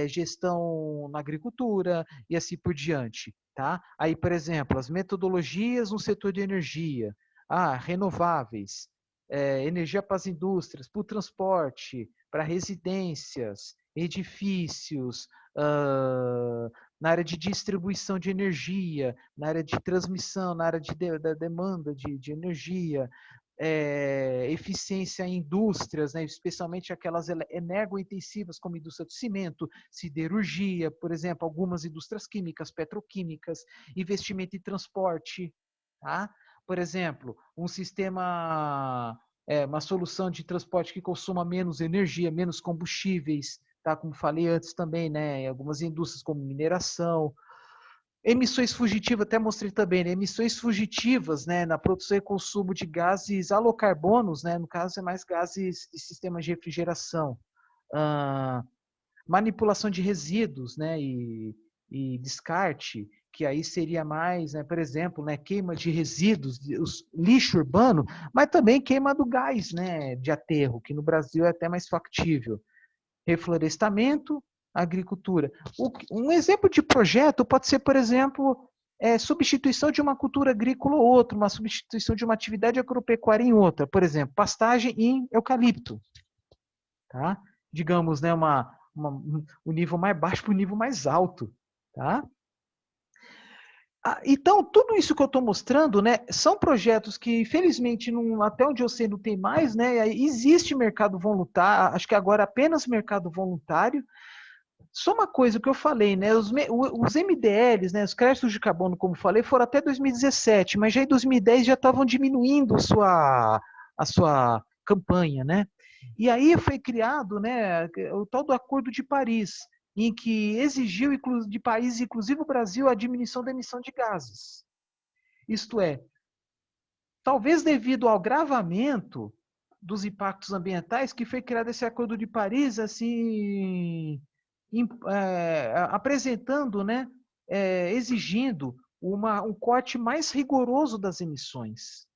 gestão na agricultura e assim por diante. Tá? Aí, por exemplo, as metodologias no setor de energia, renováveis, energia para as indústrias, para o transporte, para residências edifícios, na área de distribuição de energia, na área de transmissão, na área da demanda de energia, eficiência em indústrias, né, especialmente aquelas energointensivas, como a indústria do cimento, siderurgia, por exemplo, algumas indústrias químicas, petroquímicas, investimento em transporte, tá? Por exemplo, um sistema, uma solução de transporte que consuma menos energia, menos combustíveis, tá? Como falei antes também, né? Em algumas indústrias como mineração, emissões fugitivas, até mostrei também, né? Emissões fugitivas, né? Na produção e consumo de gases alocarbonos, né? No caso, é mais gases de sistemas de refrigeração. Ah, manipulação de resíduos, né? E descarte, que aí seria mais, né? Por exemplo, né? Queima de resíduos, lixo urbano, mas também queima do gás, né? De aterro, que no Brasil é até mais factível. Reflorestamento, agricultura. Um exemplo de projeto pode ser, por exemplo, substituição de uma cultura agrícola ou outra, uma substituição de uma atividade agropecuária em outra. Por exemplo, pastagem em eucalipto. Tá? Digamos, né, o nível mais baixo para o nível mais alto. Tá? Então, tudo isso que eu estou mostrando, né, são projetos que, infelizmente, até onde eu sei, não tem mais, né? Existe mercado voluntário, acho que agora apenas mercado voluntário. Só uma coisa que eu falei, né? Os MDLs, né? Os créditos de carbono, como falei, foram até 2017, mas já em 2010 já estavam diminuindo a sua campanha, né? E aí foi criado, né, o tal do Acordo de Paris, em que exigiu de países, inclusive o Brasil, a diminuição da emissão de gases. Isto é, talvez devido ao agravamento dos impactos ambientais, que foi criado esse Acordo de Paris, assim, apresentando, né, exigindo um corte mais rigoroso das emissões.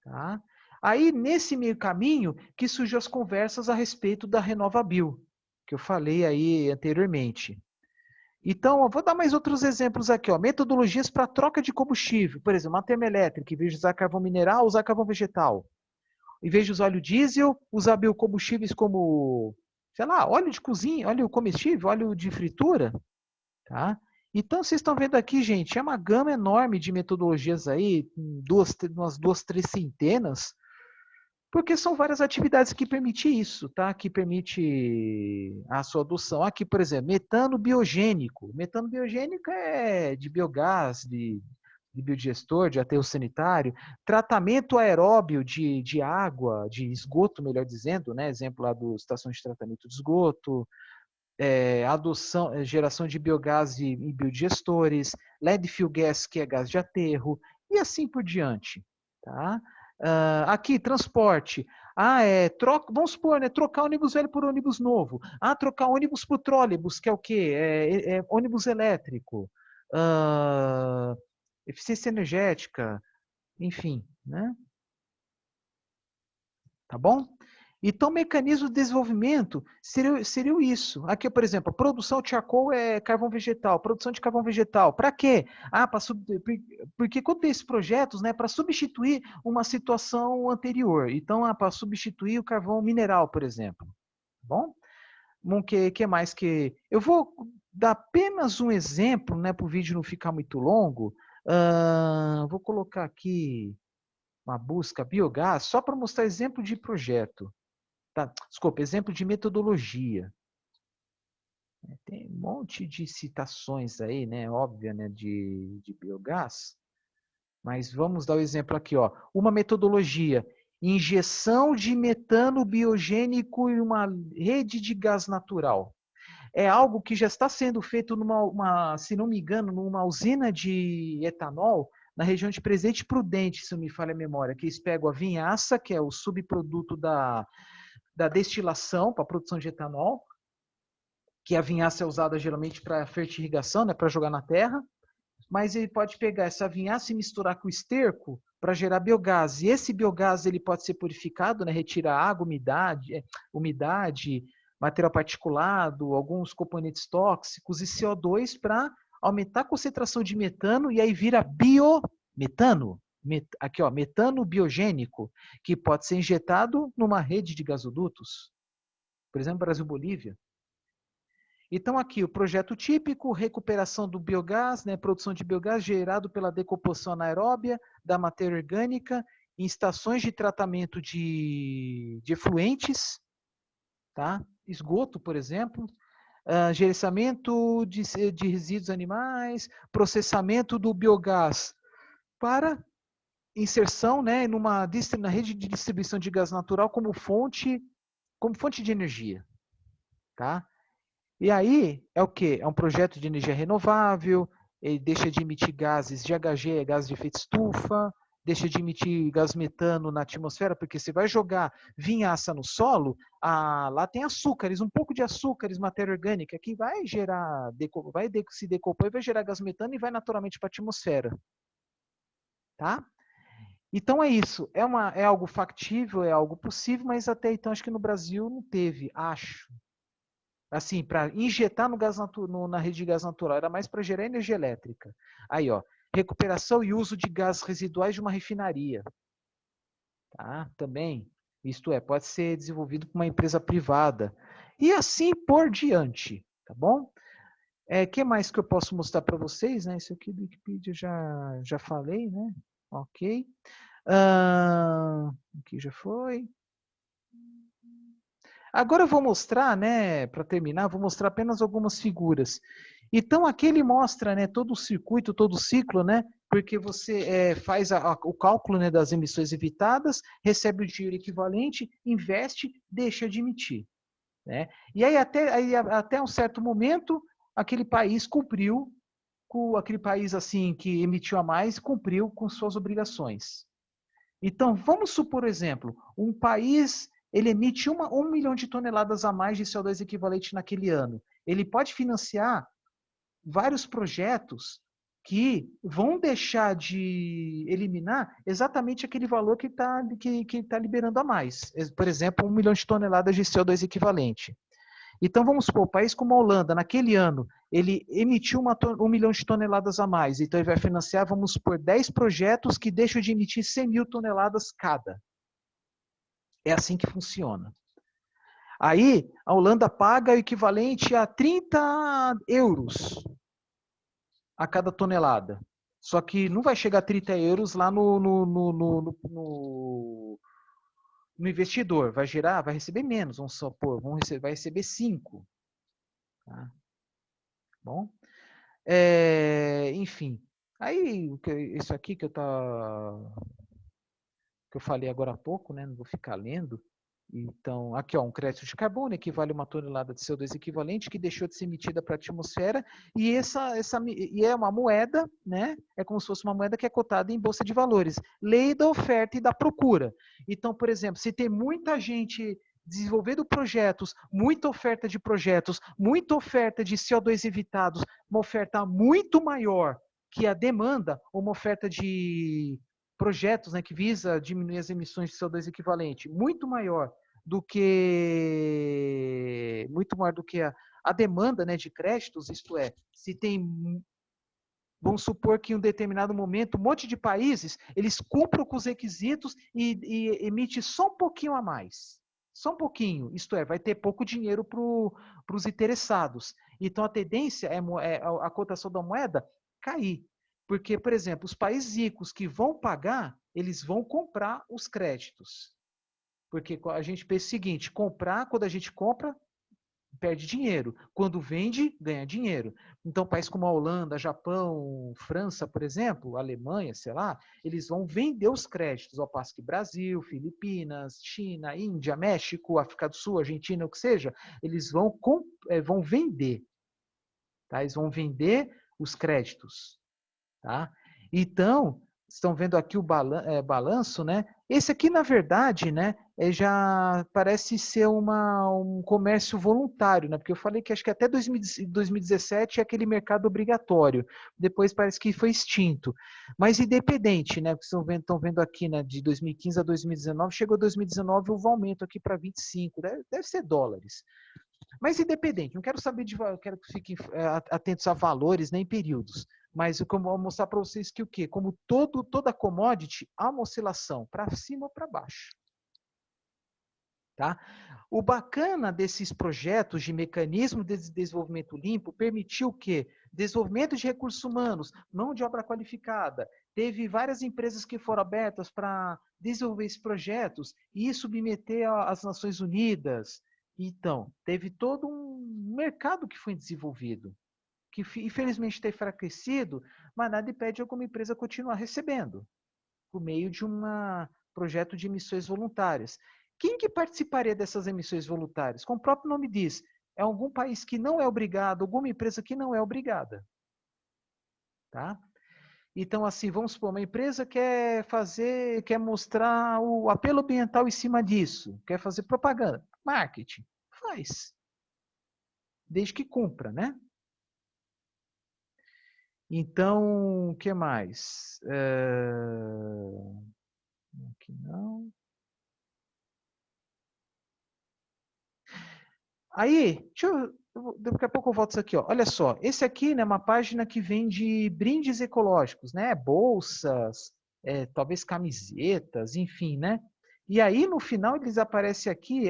Tá? Aí, nesse meio caminho, que surgiu as conversas a respeito da RenovaBio, que eu falei aí anteriormente. Então, eu vou dar mais outros exemplos aqui. Ó. Metodologias para troca de combustível. Por exemplo, uma termoelétrica, em vez de usar carvão mineral, usar carvão vegetal. Em vez de usar óleo diesel, usar biocombustíveis como, sei lá, óleo de cozinha, óleo comestível, óleo de fritura. Tá? Então, vocês estão vendo aqui, gente, é uma gama enorme de metodologias aí, umas 2, 3 centenas, porque são várias atividades que permitem isso, tá? Que permite a sua adoção. Aqui, por exemplo, metano biogênico. Metano biogênico é de biogás, de biodigestor, de aterro sanitário. Tratamento aeróbio de água, de esgoto, melhor dizendo, né? Exemplo lá das estações de tratamento de esgoto. Adoção, geração de biogás em biodigestores. Landfill gas, que é gás de aterro. E assim por diante, tá? Aqui, transporte. Vamos supor, né, trocar ônibus velho por ônibus novo. Trocar ônibus por trólebus, que é o quê? Ônibus elétrico. Eficiência energética, enfim, né? Tá bom? Então, mecanismo de desenvolvimento seria isso. Aqui, por exemplo, a produção de charcoal é carvão vegetal. Produção de carvão vegetal. Para quê? Porque quando tem esses projetos, né, para substituir uma situação anterior. Então, para substituir o carvão mineral, por exemplo. Tá bom? Bom, que mais que... Eu vou dar apenas um exemplo, né, para o vídeo não ficar muito longo. Vou colocar aqui uma busca biogás, só para mostrar exemplo de projeto. Tá, desculpa, exemplo de metodologia. Tem um monte de citações aí, né, óbvia, né, de biogás, mas vamos dar o exemplo aqui, ó. Uma metodologia, injeção de metano biogênico em uma rede de gás natural. É algo que já está sendo feito se não me engano, numa usina de etanol na região de Presidente Prudente, se não me falha a memória, que eles pegam a vinhaça, que é o subproduto da destilação para a produção de etanol, que a vinhaça é usada geralmente para fertirrigação, né, para jogar na terra, mas ele pode pegar essa vinhaça e misturar com esterco para gerar biogás. E esse biogás ele pode ser purificado, né, retirar água, umidade, material particulado, alguns componentes tóxicos e CO2 para aumentar a concentração de metano e aí vira biometano. Aqui, ó, metano biogênico, que pode ser injetado numa rede de gasodutos. Por exemplo, Brasil-Bolívia. Então, aqui, o projeto típico, recuperação do biogás, né, produção de biogás gerado pela decomposição anaeróbia da matéria orgânica em estações de tratamento de efluentes, tá? Esgoto, por exemplo, gerenciamento de resíduos animais, processamento do biogás para inserção, né, na rede de distribuição de gás natural como fonte de energia, tá? E aí é o quê? É um projeto de energia renovável, ele deixa de emitir gases GHG, gás de efeito estufa, deixa de emitir gás metano na atmosfera, porque você vai jogar vinhaça no solo, lá tem açúcares, um pouco de açúcares, matéria orgânica, que vai gerar, se decompor, vai gerar gás metano e vai naturalmente para a atmosfera. Tá? Então é isso, é algo factível, é algo possível, mas até então acho que no Brasil não teve, acho. Assim, para injetar no na rede de gás natural, era mais para gerar energia elétrica. Aí, ó, recuperação e uso de gás residuais de uma refinaria. Tá? Também, isto é, pode ser desenvolvido por uma empresa privada. E assim por diante, tá bom? Que mais que eu posso mostrar para vocês? Né? Isso aqui do Wikipedia já falei, né? Ok. Aqui já foi. Agora eu vou mostrar, né, para terminar, vou mostrar apenas algumas figuras. Então aqui ele mostra, né, todo o circuito, todo o ciclo, né, porque você faz o cálculo, né, das emissões evitadas, recebe o dinheiro equivalente, investe, deixa de emitir, né? E aí até um certo momento aquele país cumpriu com aquele país assim que emitiu a mais, cumpriu com suas obrigações. Então, vamos supor, por exemplo, um país ele emite 1 milhão de toneladas a mais de CO2 equivalente naquele ano. Ele pode financiar vários projetos que vão deixar de eliminar exatamente aquele valor que tá liberando a mais. Por exemplo, 1 milhão de toneladas de CO2 equivalente. Então, vamos supor, o país como a Holanda, naquele ano, ele emitiu 1 milhão de toneladas a mais. Então, ele vai financiar, vamos supor, 10 projetos que deixam de emitir 100 mil toneladas cada. É assim que funciona. Aí, a Holanda paga o equivalente a 30 euros a cada tonelada. Só que não vai chegar a 30 euros lá no investidor. Vai receber menos, vamos supor, vai receber 5. Tá? Bom? Enfim, aí isso aqui que eu falei agora há pouco, né? Não vou ficar lendo. Então, aqui ó, um crédito de carbono equivale a 1 tonelada de CO2 equivalente que deixou de ser emitida para a atmosfera e e é uma moeda, né? É como se fosse uma moeda que é cotada em bolsa de valores. Lei da oferta e da procura. Então, por exemplo, se tem muita gente desenvolvendo projetos, muita oferta de projetos, muita oferta de CO2 evitados, uma oferta muito maior que a demanda, uma oferta de projetos, né, que visa diminuir as emissões de CO2 equivalente, muito maior do que a demanda, né, de créditos, isto é, se tem, vamos supor que em um determinado momento, um monte de países, eles cumprem com os requisitos e emite só um pouquinho a mais. Só um pouquinho, isto é, vai ter pouco dinheiro para os interessados. Então a tendência é a cotação da moeda cair. Porque, por exemplo, os países ricos que vão pagar, eles vão comprar os créditos. Porque a gente pensa o seguinte, quando a gente compra, perde dinheiro. Quando vende, ganha dinheiro. Então, países como a Holanda, Japão, França, por exemplo, Alemanha, sei lá, eles vão vender os créditos, ao passo que Brasil, Filipinas, China, Índia, México, África do Sul, Argentina, o que seja, eles vão vender. Tá? Eles vão vender os créditos. Tá? Então, estão vendo aqui o balanço, né? Esse aqui, na verdade, né, já parece ser um comércio voluntário, né? Porque eu falei que acho que até 2017 é aquele mercado obrigatório. Depois parece que foi extinto. Mas independente, né? Estão vendo aqui, né? De 2015 a 2019, chegou 2019, houve um aumento aqui para 25, deve ser dólares. Mas independente, não quero saber quero que fiquem atentos a valores nem períodos. Mas eu vou mostrar para vocês que o quê? Como toda commodity, há uma oscilação para cima ou para baixo. Tá? O bacana desses projetos de mecanismo de desenvolvimento limpo permitiu que desenvolvimento de recursos humanos, mão de obra qualificada, teve várias empresas que foram abertas para desenvolver esses projetos e submeter às Nações Unidas. Então, teve todo um mercado que foi desenvolvido, que infelizmente tem enfraquecido, mas nada impede alguma empresa continuar recebendo, por meio de um projeto de emissões voluntárias. Quem que participaria dessas emissões voluntárias? Como o próprio nome diz, é algum país que não é obrigado, alguma empresa que não é obrigada. Tá? Então, assim, vamos supor, uma empresa quer mostrar o apelo ambiental em cima disso, quer fazer propaganda, marketing, faz. Desde que cumpra, né? Então, o que mais? Aqui não. Aí, daqui a pouco eu volto isso aqui, ó. Olha só, esse aqui né, é uma página que vende brindes ecológicos, né? Bolsas, talvez camisetas, enfim, né? E aí, no final, eles aparecem aqui,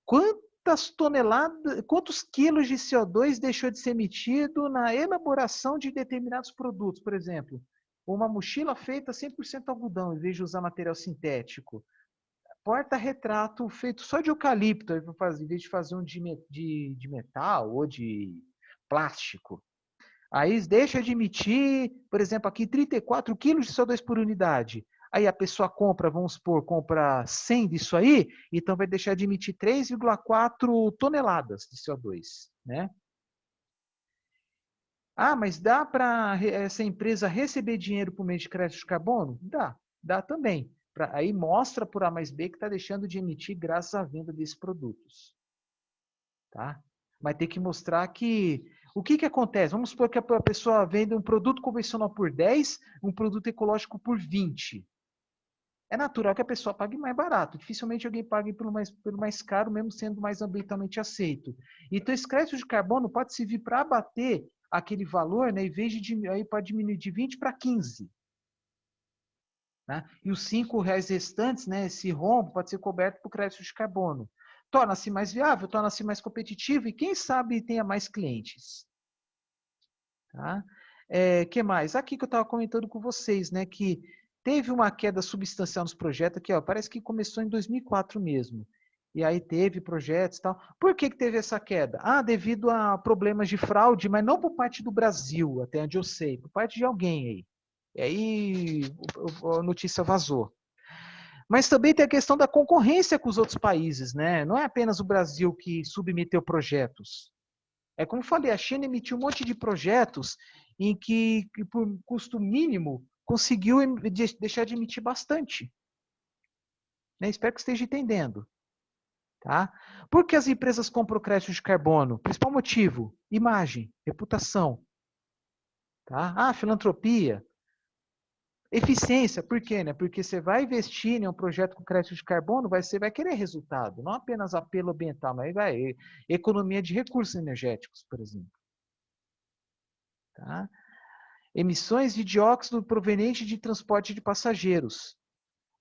quantas toneladas, quantos quilos de CO2 deixou de ser emitido na elaboração de determinados produtos, por exemplo, uma mochila feita 100% algodão, em vez de usar material sintético. Porta-retrato feito só de eucalipto, em vez de fazer um de metal ou de plástico. Aí deixa de emitir, por exemplo, aqui 34 quilos de CO2 por unidade. Aí a pessoa compra, vamos supor, compra 100 disso aí, então vai deixar de emitir 3,4 toneladas de CO2, né? Ah, mas dá para essa empresa receber dinheiro por meio de crédito de carbono? Dá também. Aí mostra por A mais B que está deixando de emitir graças à venda desses produtos. Tá? Mas tem que mostrar que... O que acontece? Vamos supor que a pessoa vende um produto convencional por 10, um produto ecológico por 20. É natural que a pessoa pague mais barato. Dificilmente alguém pague pelo mais caro, mesmo sendo mais ambientalmente aceito. Então, esse crédito de carbono pode servir para abater aquele valor, né, em vez de aí pode diminuir de 20 para 15. Né? E os R$ 5 restantes, né, esse rombo pode ser coberto por crédito de carbono. Torna-se mais viável, torna-se mais competitivo e, quem sabe, tenha mais clientes. Tá? Que mais? Aqui que eu estava comentando com vocês, né, que teve uma queda substancial nos projetos, aqui, ó, parece que começou em 2004 mesmo. E aí teve projetos e tal. Por que teve essa queda? Ah, devido a problemas de fraude, mas não por parte do Brasil, até onde eu sei, por parte de alguém aí. E aí a notícia vazou. Mas também tem a questão da concorrência com os outros países, né? Não é apenas o Brasil que submeteu projetos. É como eu falei, a China emitiu um monte de projetos em que por custo mínimo, conseguiu deixar de emitir bastante. Né? Espero que esteja entendendo. Tá? Por que as empresas compram crédito de carbono? Principal motivo, imagem, reputação. Tá? Ah, filantropia. Eficiência, por quê? Né? Porque você vai investir em um projeto com crédito de carbono, você vai querer resultado, não apenas apelo ambiental, mas economia de recursos energéticos, por exemplo. Tá? Emissões de dióxido proveniente de transporte de passageiros.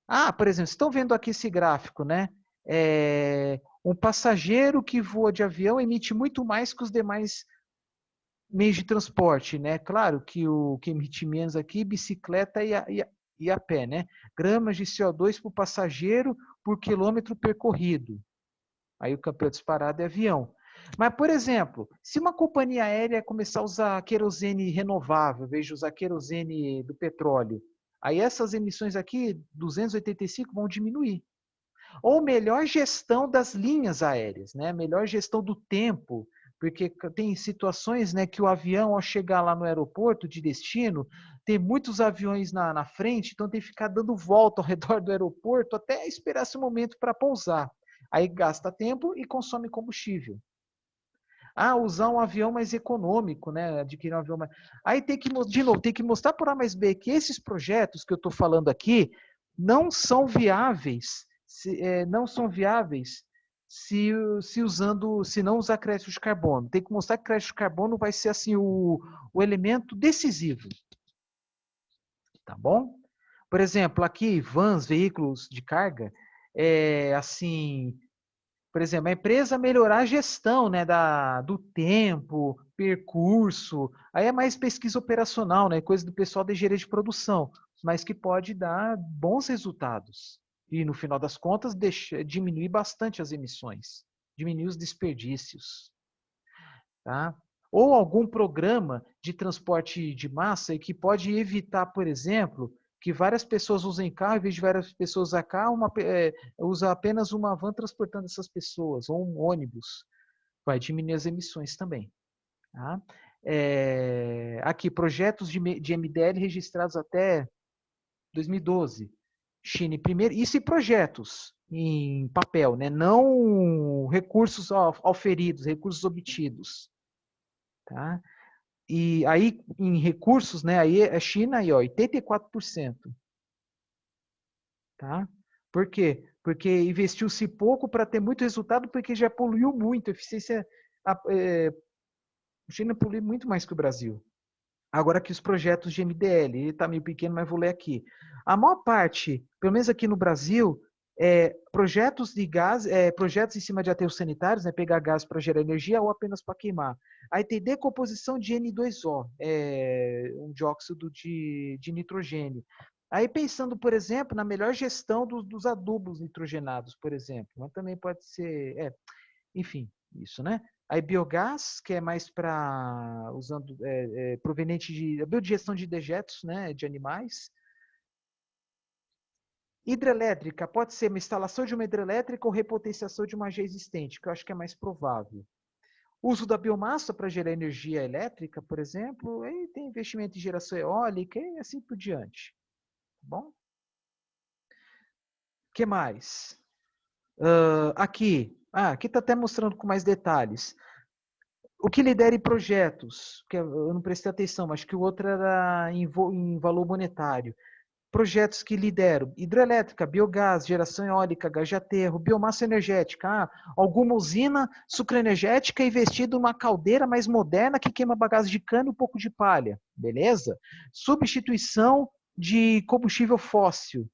Ah, por exemplo, vocês estão vendo aqui esse gráfico, né? Um passageiro que voa de avião emite muito mais que os demais meios de transporte, né? Claro que o que emite menos aqui, bicicleta e a pé, né? Gramas de CO2 por passageiro por quilômetro percorrido. Aí o campeão disparado é avião. Mas, por exemplo, se uma companhia aérea começar a usar querosene renovável, em vez de usar querosene do petróleo, aí essas emissões aqui, 285, vão diminuir. Ou melhor gestão das linhas aéreas, né? Melhor gestão do tempo, porque tem situações, né, que o avião, ao chegar lá no aeroporto de destino, tem muitos aviões na frente, então tem que ficar dando volta ao redor do aeroporto até esperar esse momento para pousar. Aí gasta tempo e consome combustível. Ah, usar um avião mais econômico, né? Adquirir um avião mais... Aí tem que, de novo, tem que mostrar por A mais B que esses projetos que eu estou falando aqui não são viáveis, não são viáveis se não usar crédito de carbono. Tem que mostrar que crédito de carbono vai ser assim o elemento decisivo. Tá bom? Por exemplo, aqui, vans, veículos de carga, assim, por exemplo, a empresa melhorar a gestão, né, do tempo, percurso, aí é mais pesquisa operacional, né, coisa do pessoal da engenharia de produção, mas que pode dar bons resultados. E no final das contas, diminuir bastante as emissões, diminuir os desperdícios, tá? Ou algum programa de transporte de massa que pode evitar, por exemplo, que várias pessoas usem carro, em vez de várias pessoas usar carro, usa apenas uma van transportando essas pessoas, ou um ônibus. Vai diminuir as emissões também. Tá? Aqui, projetos de MDL registrados até 2012. China em primeiro. Isso em projetos, em papel, né? Não recursos auferidos, recursos obtidos. Tá? E aí, em recursos, né? Aí a China, aí, ó, 84%. Tá? Por quê? Porque investiu-se pouco para ter muito resultado, porque já poluiu muito. A eficiência. A China polui muito mais que o Brasil. Agora aqui os projetos de MDL, ele está meio pequeno, mas vou ler aqui. A maior parte, pelo menos aqui no Brasil, projetos de gás, projetos em cima de aterros sanitários, né, pegar gás para gerar energia ou apenas para queimar. Aí tem decomposição de N2O, um dióxido de nitrogênio. Aí pensando, por exemplo, na melhor gestão dos adubos nitrogenados, por exemplo. Mas também pode ser, enfim, isso, né? Aí biogás, que é mais para usando proveniente de biodigestão de dejetos, né, de animais. Hidrelétrica pode ser uma instalação de uma hidrelétrica ou repotenciação de uma já existente, que eu acho que é mais provável. Uso da biomassa para gerar energia elétrica, por exemplo, aí tem investimento em geração eólica e assim por diante. Tá bom? O que mais? Aqui está até mostrando com mais detalhes. O que lidera em projetos, que eu não prestei atenção, mas que o outro era em valor monetário. Projetos que lideram hidrelétrica, biogás, geração eólica, gás de aterro, biomassa energética, alguma usina sucroenergética investida em uma caldeira mais moderna que queima bagaço de cana e um pouco de palha, beleza? Substituição de combustível fóssil.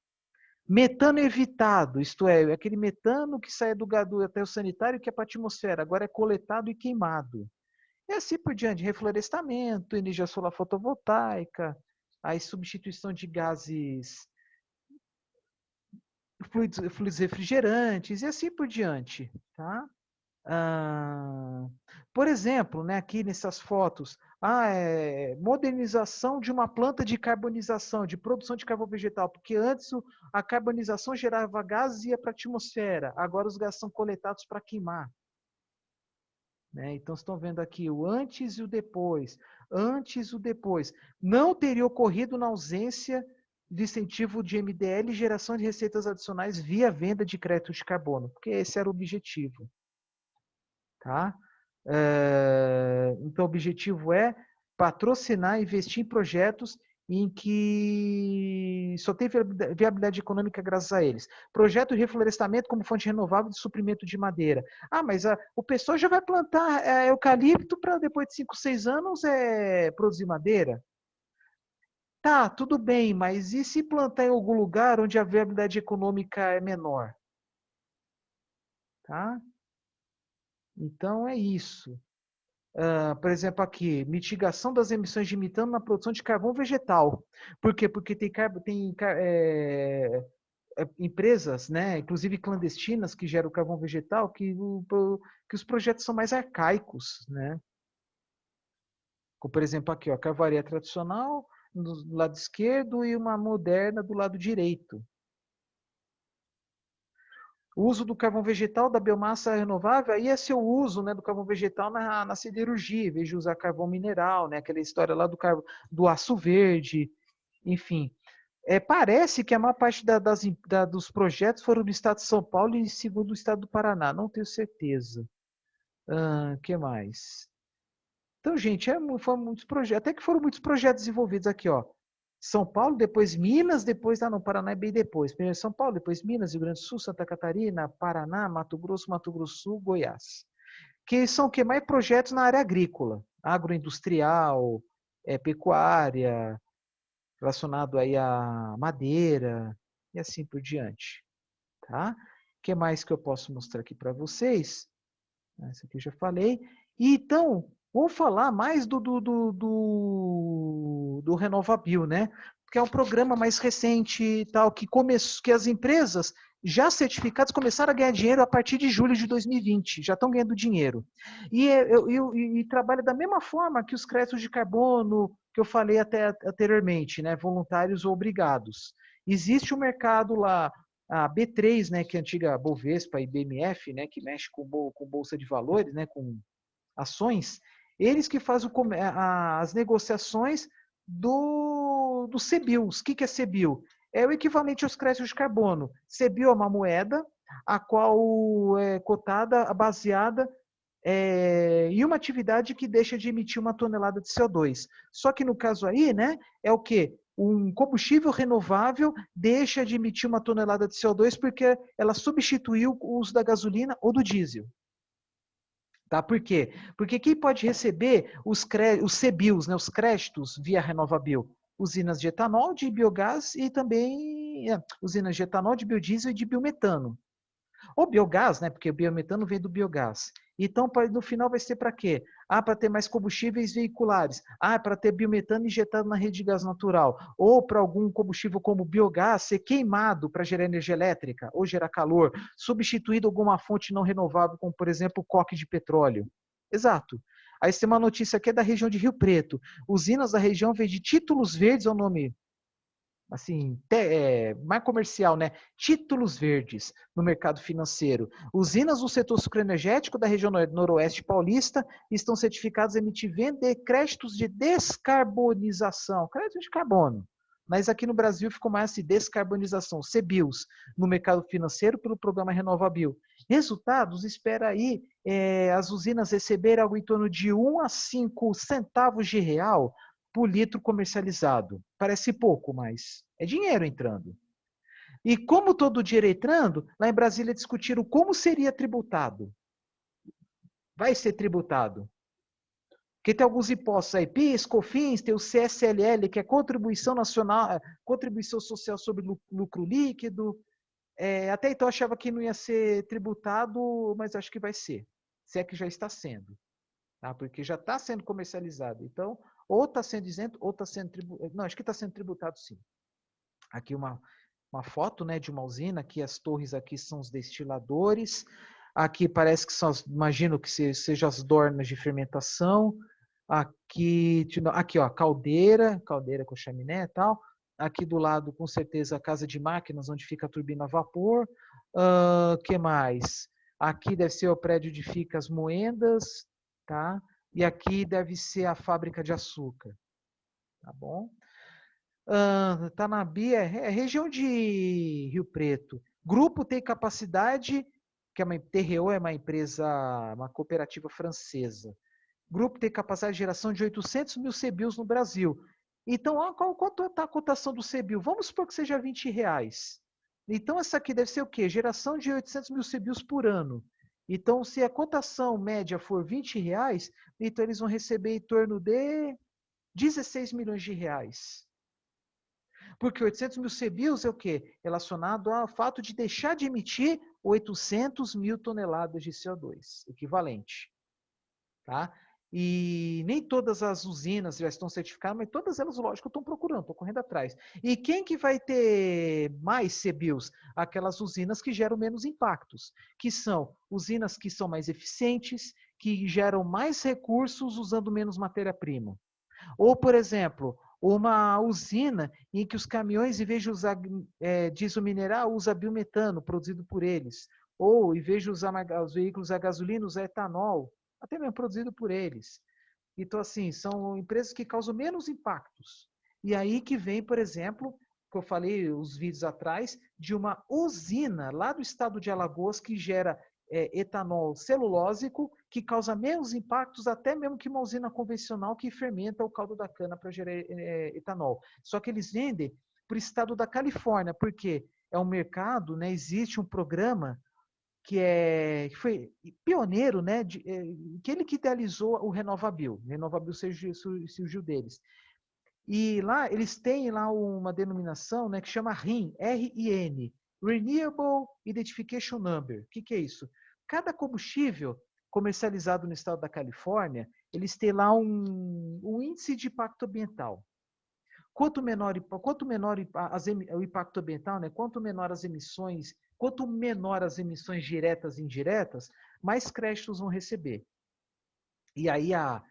Metano evitado, isto é, aquele metano que sai do aterro sanitário que é para a atmosfera, agora é coletado e queimado. E assim por diante, reflorestamento, energia solar fotovoltaica, a substituição de gases, fluidos refrigerantes, e assim por diante. Tá? Ah, por exemplo, né, aqui nessas fotos, modernização de uma planta de carbonização, de produção de carvão vegetal, porque antes a carbonização gerava gases e ia para a atmosfera, agora os gases são coletados para queimar. Né? Então, estão vendo aqui o antes e o depois. Antes e o depois. Não teria ocorrido na ausência de incentivo de MDL e geração de receitas adicionais via venda de crédito de carbono, porque esse era o objetivo. Tá? Então, o objetivo é patrocinar, investir em projetos em que só tem viabilidade econômica graças a eles. Projeto de reflorestamento como fonte renovável de suprimento de madeira. Mas o pessoal já vai plantar eucalipto para depois de 5, 6 anos produzir madeira? Tá, tudo bem, mas e se plantar em algum lugar onde a viabilidade econômica é menor? Tá? Então é isso. Por exemplo, aqui, mitigação das emissões de metano na produção de carvão vegetal. Por quê? Porque tem empresas, né, inclusive clandestinas, que geram carvão vegetal, que os projetos são mais arcaicos. Né? Como, por exemplo, aqui, ó, carvoaria tradicional do lado esquerdo e uma moderna do lado direito. O uso do carvão vegetal, da biomassa renovável, aí é seu uso, né, do carvão vegetal na siderurgia, em vez de usar carvão mineral, né, aquela história lá do aço verde, enfim. Parece que a maior parte dos projetos foram do estado de São Paulo e segundo do estado do Paraná, não tenho certeza. Que mais? Então, gente, foram muitos projetos, até que foram muitos projetos desenvolvidos aqui, ó. São Paulo, depois Minas, depois, não, Paraná é bem depois. Primeiro São Paulo, depois Minas, Rio Grande do Sul, Santa Catarina, Paraná, Mato Grosso do Sul, Goiás. Que são que mais projetos na área agrícola, agroindustrial, pecuária, relacionado aí a madeira e assim por diante. Tá? O que mais que eu posso mostrar aqui para vocês? Essa aqui eu já falei. E, então, vamos falar mais do RenovaBio, né? Que é um programa mais recente e tal, que as empresas já certificadas começaram a ganhar dinheiro a partir de julho de 2020, já estão ganhando dinheiro. E trabalha da mesma forma que os créditos de carbono que eu falei até anteriormente, né? Voluntários ou obrigados. Existe um mercado lá, a B3, né, que é a antiga Bovespa e BMF, né, que mexe com bolsa de valores, né, com ações, eles que fazem as negociações do CBIOS. O que é CBIO? É o equivalente aos créditos de carbono. CBIO é uma moeda a qual é cotada, baseada em uma atividade que deixa de emitir uma tonelada de CO2. Só que no caso aí, né, é o quê? Um combustível renovável deixa de emitir uma tonelada de CO2 porque ela substituiu o uso da gasolina ou do diesel. Tá? Por quê? Porque quem pode receber os CBIOS, né, os créditos via RenovaBio? Usinas de etanol, de biogás e também usinas de etanol, de biodiesel e de biometano. Ou biogás, né? Porque o biometano vem do biogás. Então, no final vai ser para quê? Ah, para ter mais combustíveis veiculares. Ah, para ter biometano injetado na rede de gás natural. Ou para algum combustível como biogás ser queimado para gerar energia elétrica ou gerar calor, substituído alguma fonte não renovável, como por exemplo o coque de petróleo. Exato. Aí tem uma notícia aqui é da região de Rio Preto. Usinas da região vêm de títulos verdes, é o nome assim, mais comercial, né? Títulos verdes no mercado financeiro. Usinas do setor sucroenergético da região noroeste paulista estão certificadas a emitir e vender créditos de descarbonização, créditos de carbono. Mas aqui no Brasil ficou mais assim, descarbonização, CBIOS, no mercado financeiro pelo programa RenovaBio. Resultados, espera aí as usinas receberem algo em torno de 1 a 5 centavos de real por litro comercializado. Parece pouco, mas é dinheiro entrando. E como todo dinheiro entrando, lá em Brasília discutiram como seria tributado. Vai ser tributado. Porque tem alguns impostos aí, PIS, COFINS, tem o CSLL, que é Contribuição Nacional, Contribuição Social sobre Lucro Líquido. Até então eu achava que não ia ser tributado, mas acho que vai ser. Se é que já está sendo. Tá? Porque já está sendo comercializado. Então, ou está sendo isento, ou está sendo tributado. Não, acho que está sendo tributado sim. Aqui uma foto, né, de uma usina. Aqui as torres aqui são os destiladores. Aqui parece que são, imagino que sejam as dornas de fermentação. Aqui ó, caldeira com chaminé e tal. Aqui do lado, com certeza, a casa de máquinas, onde fica a turbina a vapor. Que mais? Aqui deve ser o prédio onde fica as moendas, tá? E aqui deve ser a fábrica de açúcar, tá bom? Tá na Bia, região de Rio Preto. Grupo tem capacidade, que é uma TRO é uma empresa, uma cooperativa francesa. Grupo tem capacidade de geração de 800 mil CBIOS no Brasil. Então, quanto está a cotação do CBIO? Vamos supor que seja R$ 20. Então, essa aqui deve ser o quê? Geração de 800 mil CBIOS por ano. Então, se a cotação média for R$ 20, então eles vão receber em torno de 16 milhões de reais. Porque 800 mil CBIOS é o quê? Relacionado ao fato de deixar de emitir 800 mil toneladas de CO2, equivalente. Tá? E nem todas as usinas já estão certificadas, mas todas elas, lógico, estão procurando, estão correndo atrás. E quem que vai ter mais CBIOS? Aquelas usinas que geram menos impactos, que são usinas que são mais eficientes, que geram mais recursos usando menos matéria-prima. Ou, por exemplo, uma usina em que os caminhões, em vez de usar diesel mineral, usa biometano produzido por eles. Ou, em vez de usar os veículos a gasolina, usa etanol, até mesmo produzido por eles. Então, assim, são empresas que causam menos impactos. E aí que vem, por exemplo, que eu falei os vídeos atrás, de uma usina lá do estado de Alagoas que gera etanol celulósico, que causa menos impactos até mesmo que uma usina convencional que fermenta o caldo da cana para gerar etanol. Só que eles vendem para o estado da Califórnia, porque é um mercado, né, existe um programa que foi pioneiro, né, que ele que idealizou o RenovaBio. O RenovaBio surgiu deles. E lá eles têm lá uma denominação, né, que chama RIN, R-I-N, Renewable Identification Number. O que é isso? Cada combustível comercializado no estado da Califórnia, eles têm lá um índice de impacto ambiental. Quanto menor o impacto ambiental, né? Quanto menor as emissões diretas e indiretas, mais créditos vão receber. E aí a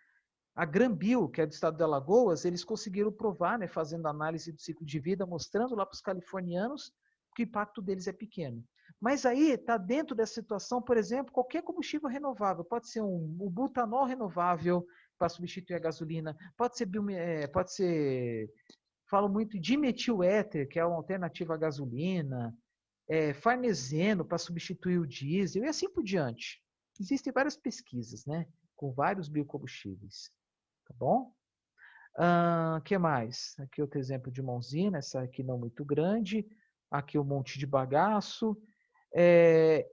Granbil, que é do estado de Alagoas, eles conseguiram provar, né, fazendo análise do ciclo de vida, mostrando lá para os californianos que o impacto deles é pequeno. Mas aí está dentro dessa situação, por exemplo, qualquer combustível renovável, pode ser um butanol renovável para substituir a gasolina, pode ser falo muito de dimetil-éter, que é uma alternativa à gasolina, farneseno para substituir o diesel e assim por diante. Existem várias pesquisas, né, com vários biocombustíveis. Tá bom? Que mais? Aqui outro exemplo de uma usina, essa aqui não muito grande. Aqui um monte de bagaço.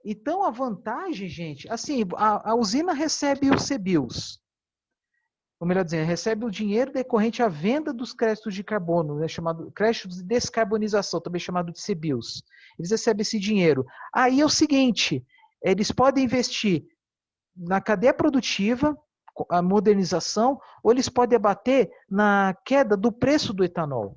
Então, a vantagem, gente, assim, a usina recebe os CBIOS. Ou melhor dizendo, recebe o dinheiro decorrente à venda dos créditos de carbono, né, chamado créditos de descarbonização, também chamado de CBIOS. Eles recebem esse dinheiro. Aí é o seguinte, eles podem investir na cadeia produtiva, a modernização, ou eles podem abater na queda do preço do etanol.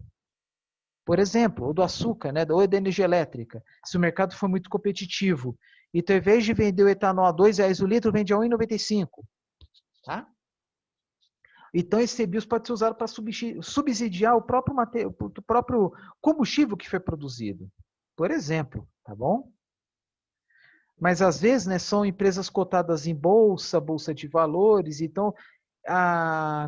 Por exemplo, ou do açúcar, né, ou da energia elétrica. Se o mercado for muito competitivo. Então, ao invés de vender o etanol a R$2 o litro, vende a R$1,95. Tá? Então, esse CBIOS pode ser usado para subsidiar o próprio combustível que foi produzido. Por exemplo, tá bom? Mas às vezes, né, são empresas cotadas em bolsa de valores, então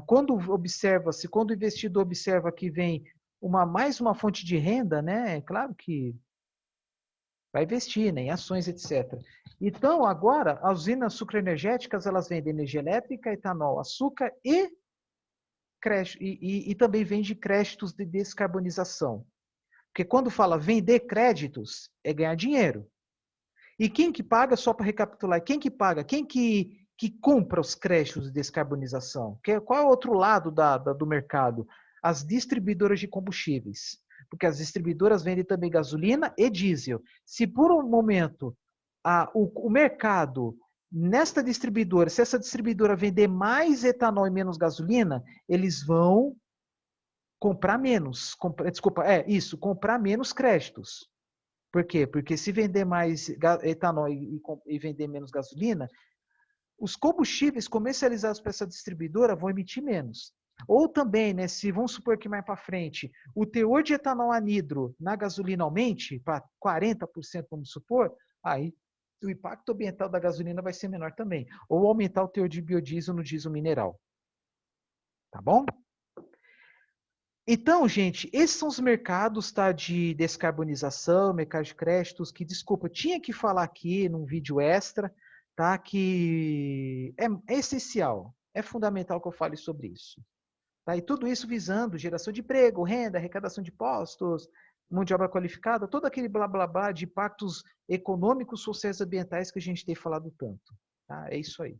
quando o investidor observa que vem mais uma fonte de renda, né, é claro que vai investir, né, em ações, etc. Então, agora, as usinas sucroenergéticas, elas vendem energia elétrica, etanol, açúcar e também vende créditos de descarbonização. Porque quando fala vender créditos, é ganhar dinheiro. E quem que paga, só para recapitular, quem que paga? Quem que compra os créditos de descarbonização? Qual é o outro lado do mercado? As distribuidoras de combustíveis. Porque as distribuidoras vendem também gasolina e diesel. Se por um momento o mercado, nesta distribuidora, se essa distribuidora vender mais etanol e menos gasolina, eles vão comprar menos. Comprar menos créditos. Por quê? Porque se vender mais etanol e vender menos gasolina, os combustíveis comercializados para essa distribuidora vão emitir menos. Ou também, né, se vamos supor que mais para frente, o teor de etanol anidro na gasolina aumente para 40%, vamos supor, aí o impacto ambiental da gasolina vai ser menor também. Ou aumentar o teor de biodiesel no diesel mineral. Tá bom? Então, gente, esses são os mercados, tá, de descarbonização, mercado de créditos, que, desculpa, eu tinha que falar aqui num vídeo extra, tá, que é essencial, é fundamental que eu fale sobre isso. Tá? E tudo isso visando geração de emprego, renda, arrecadação de impostos, mão de obra qualificada, todo aquele blá blá blá de impactos econômicos, sociais e ambientais que a gente tem falado tanto. Tá? É isso aí.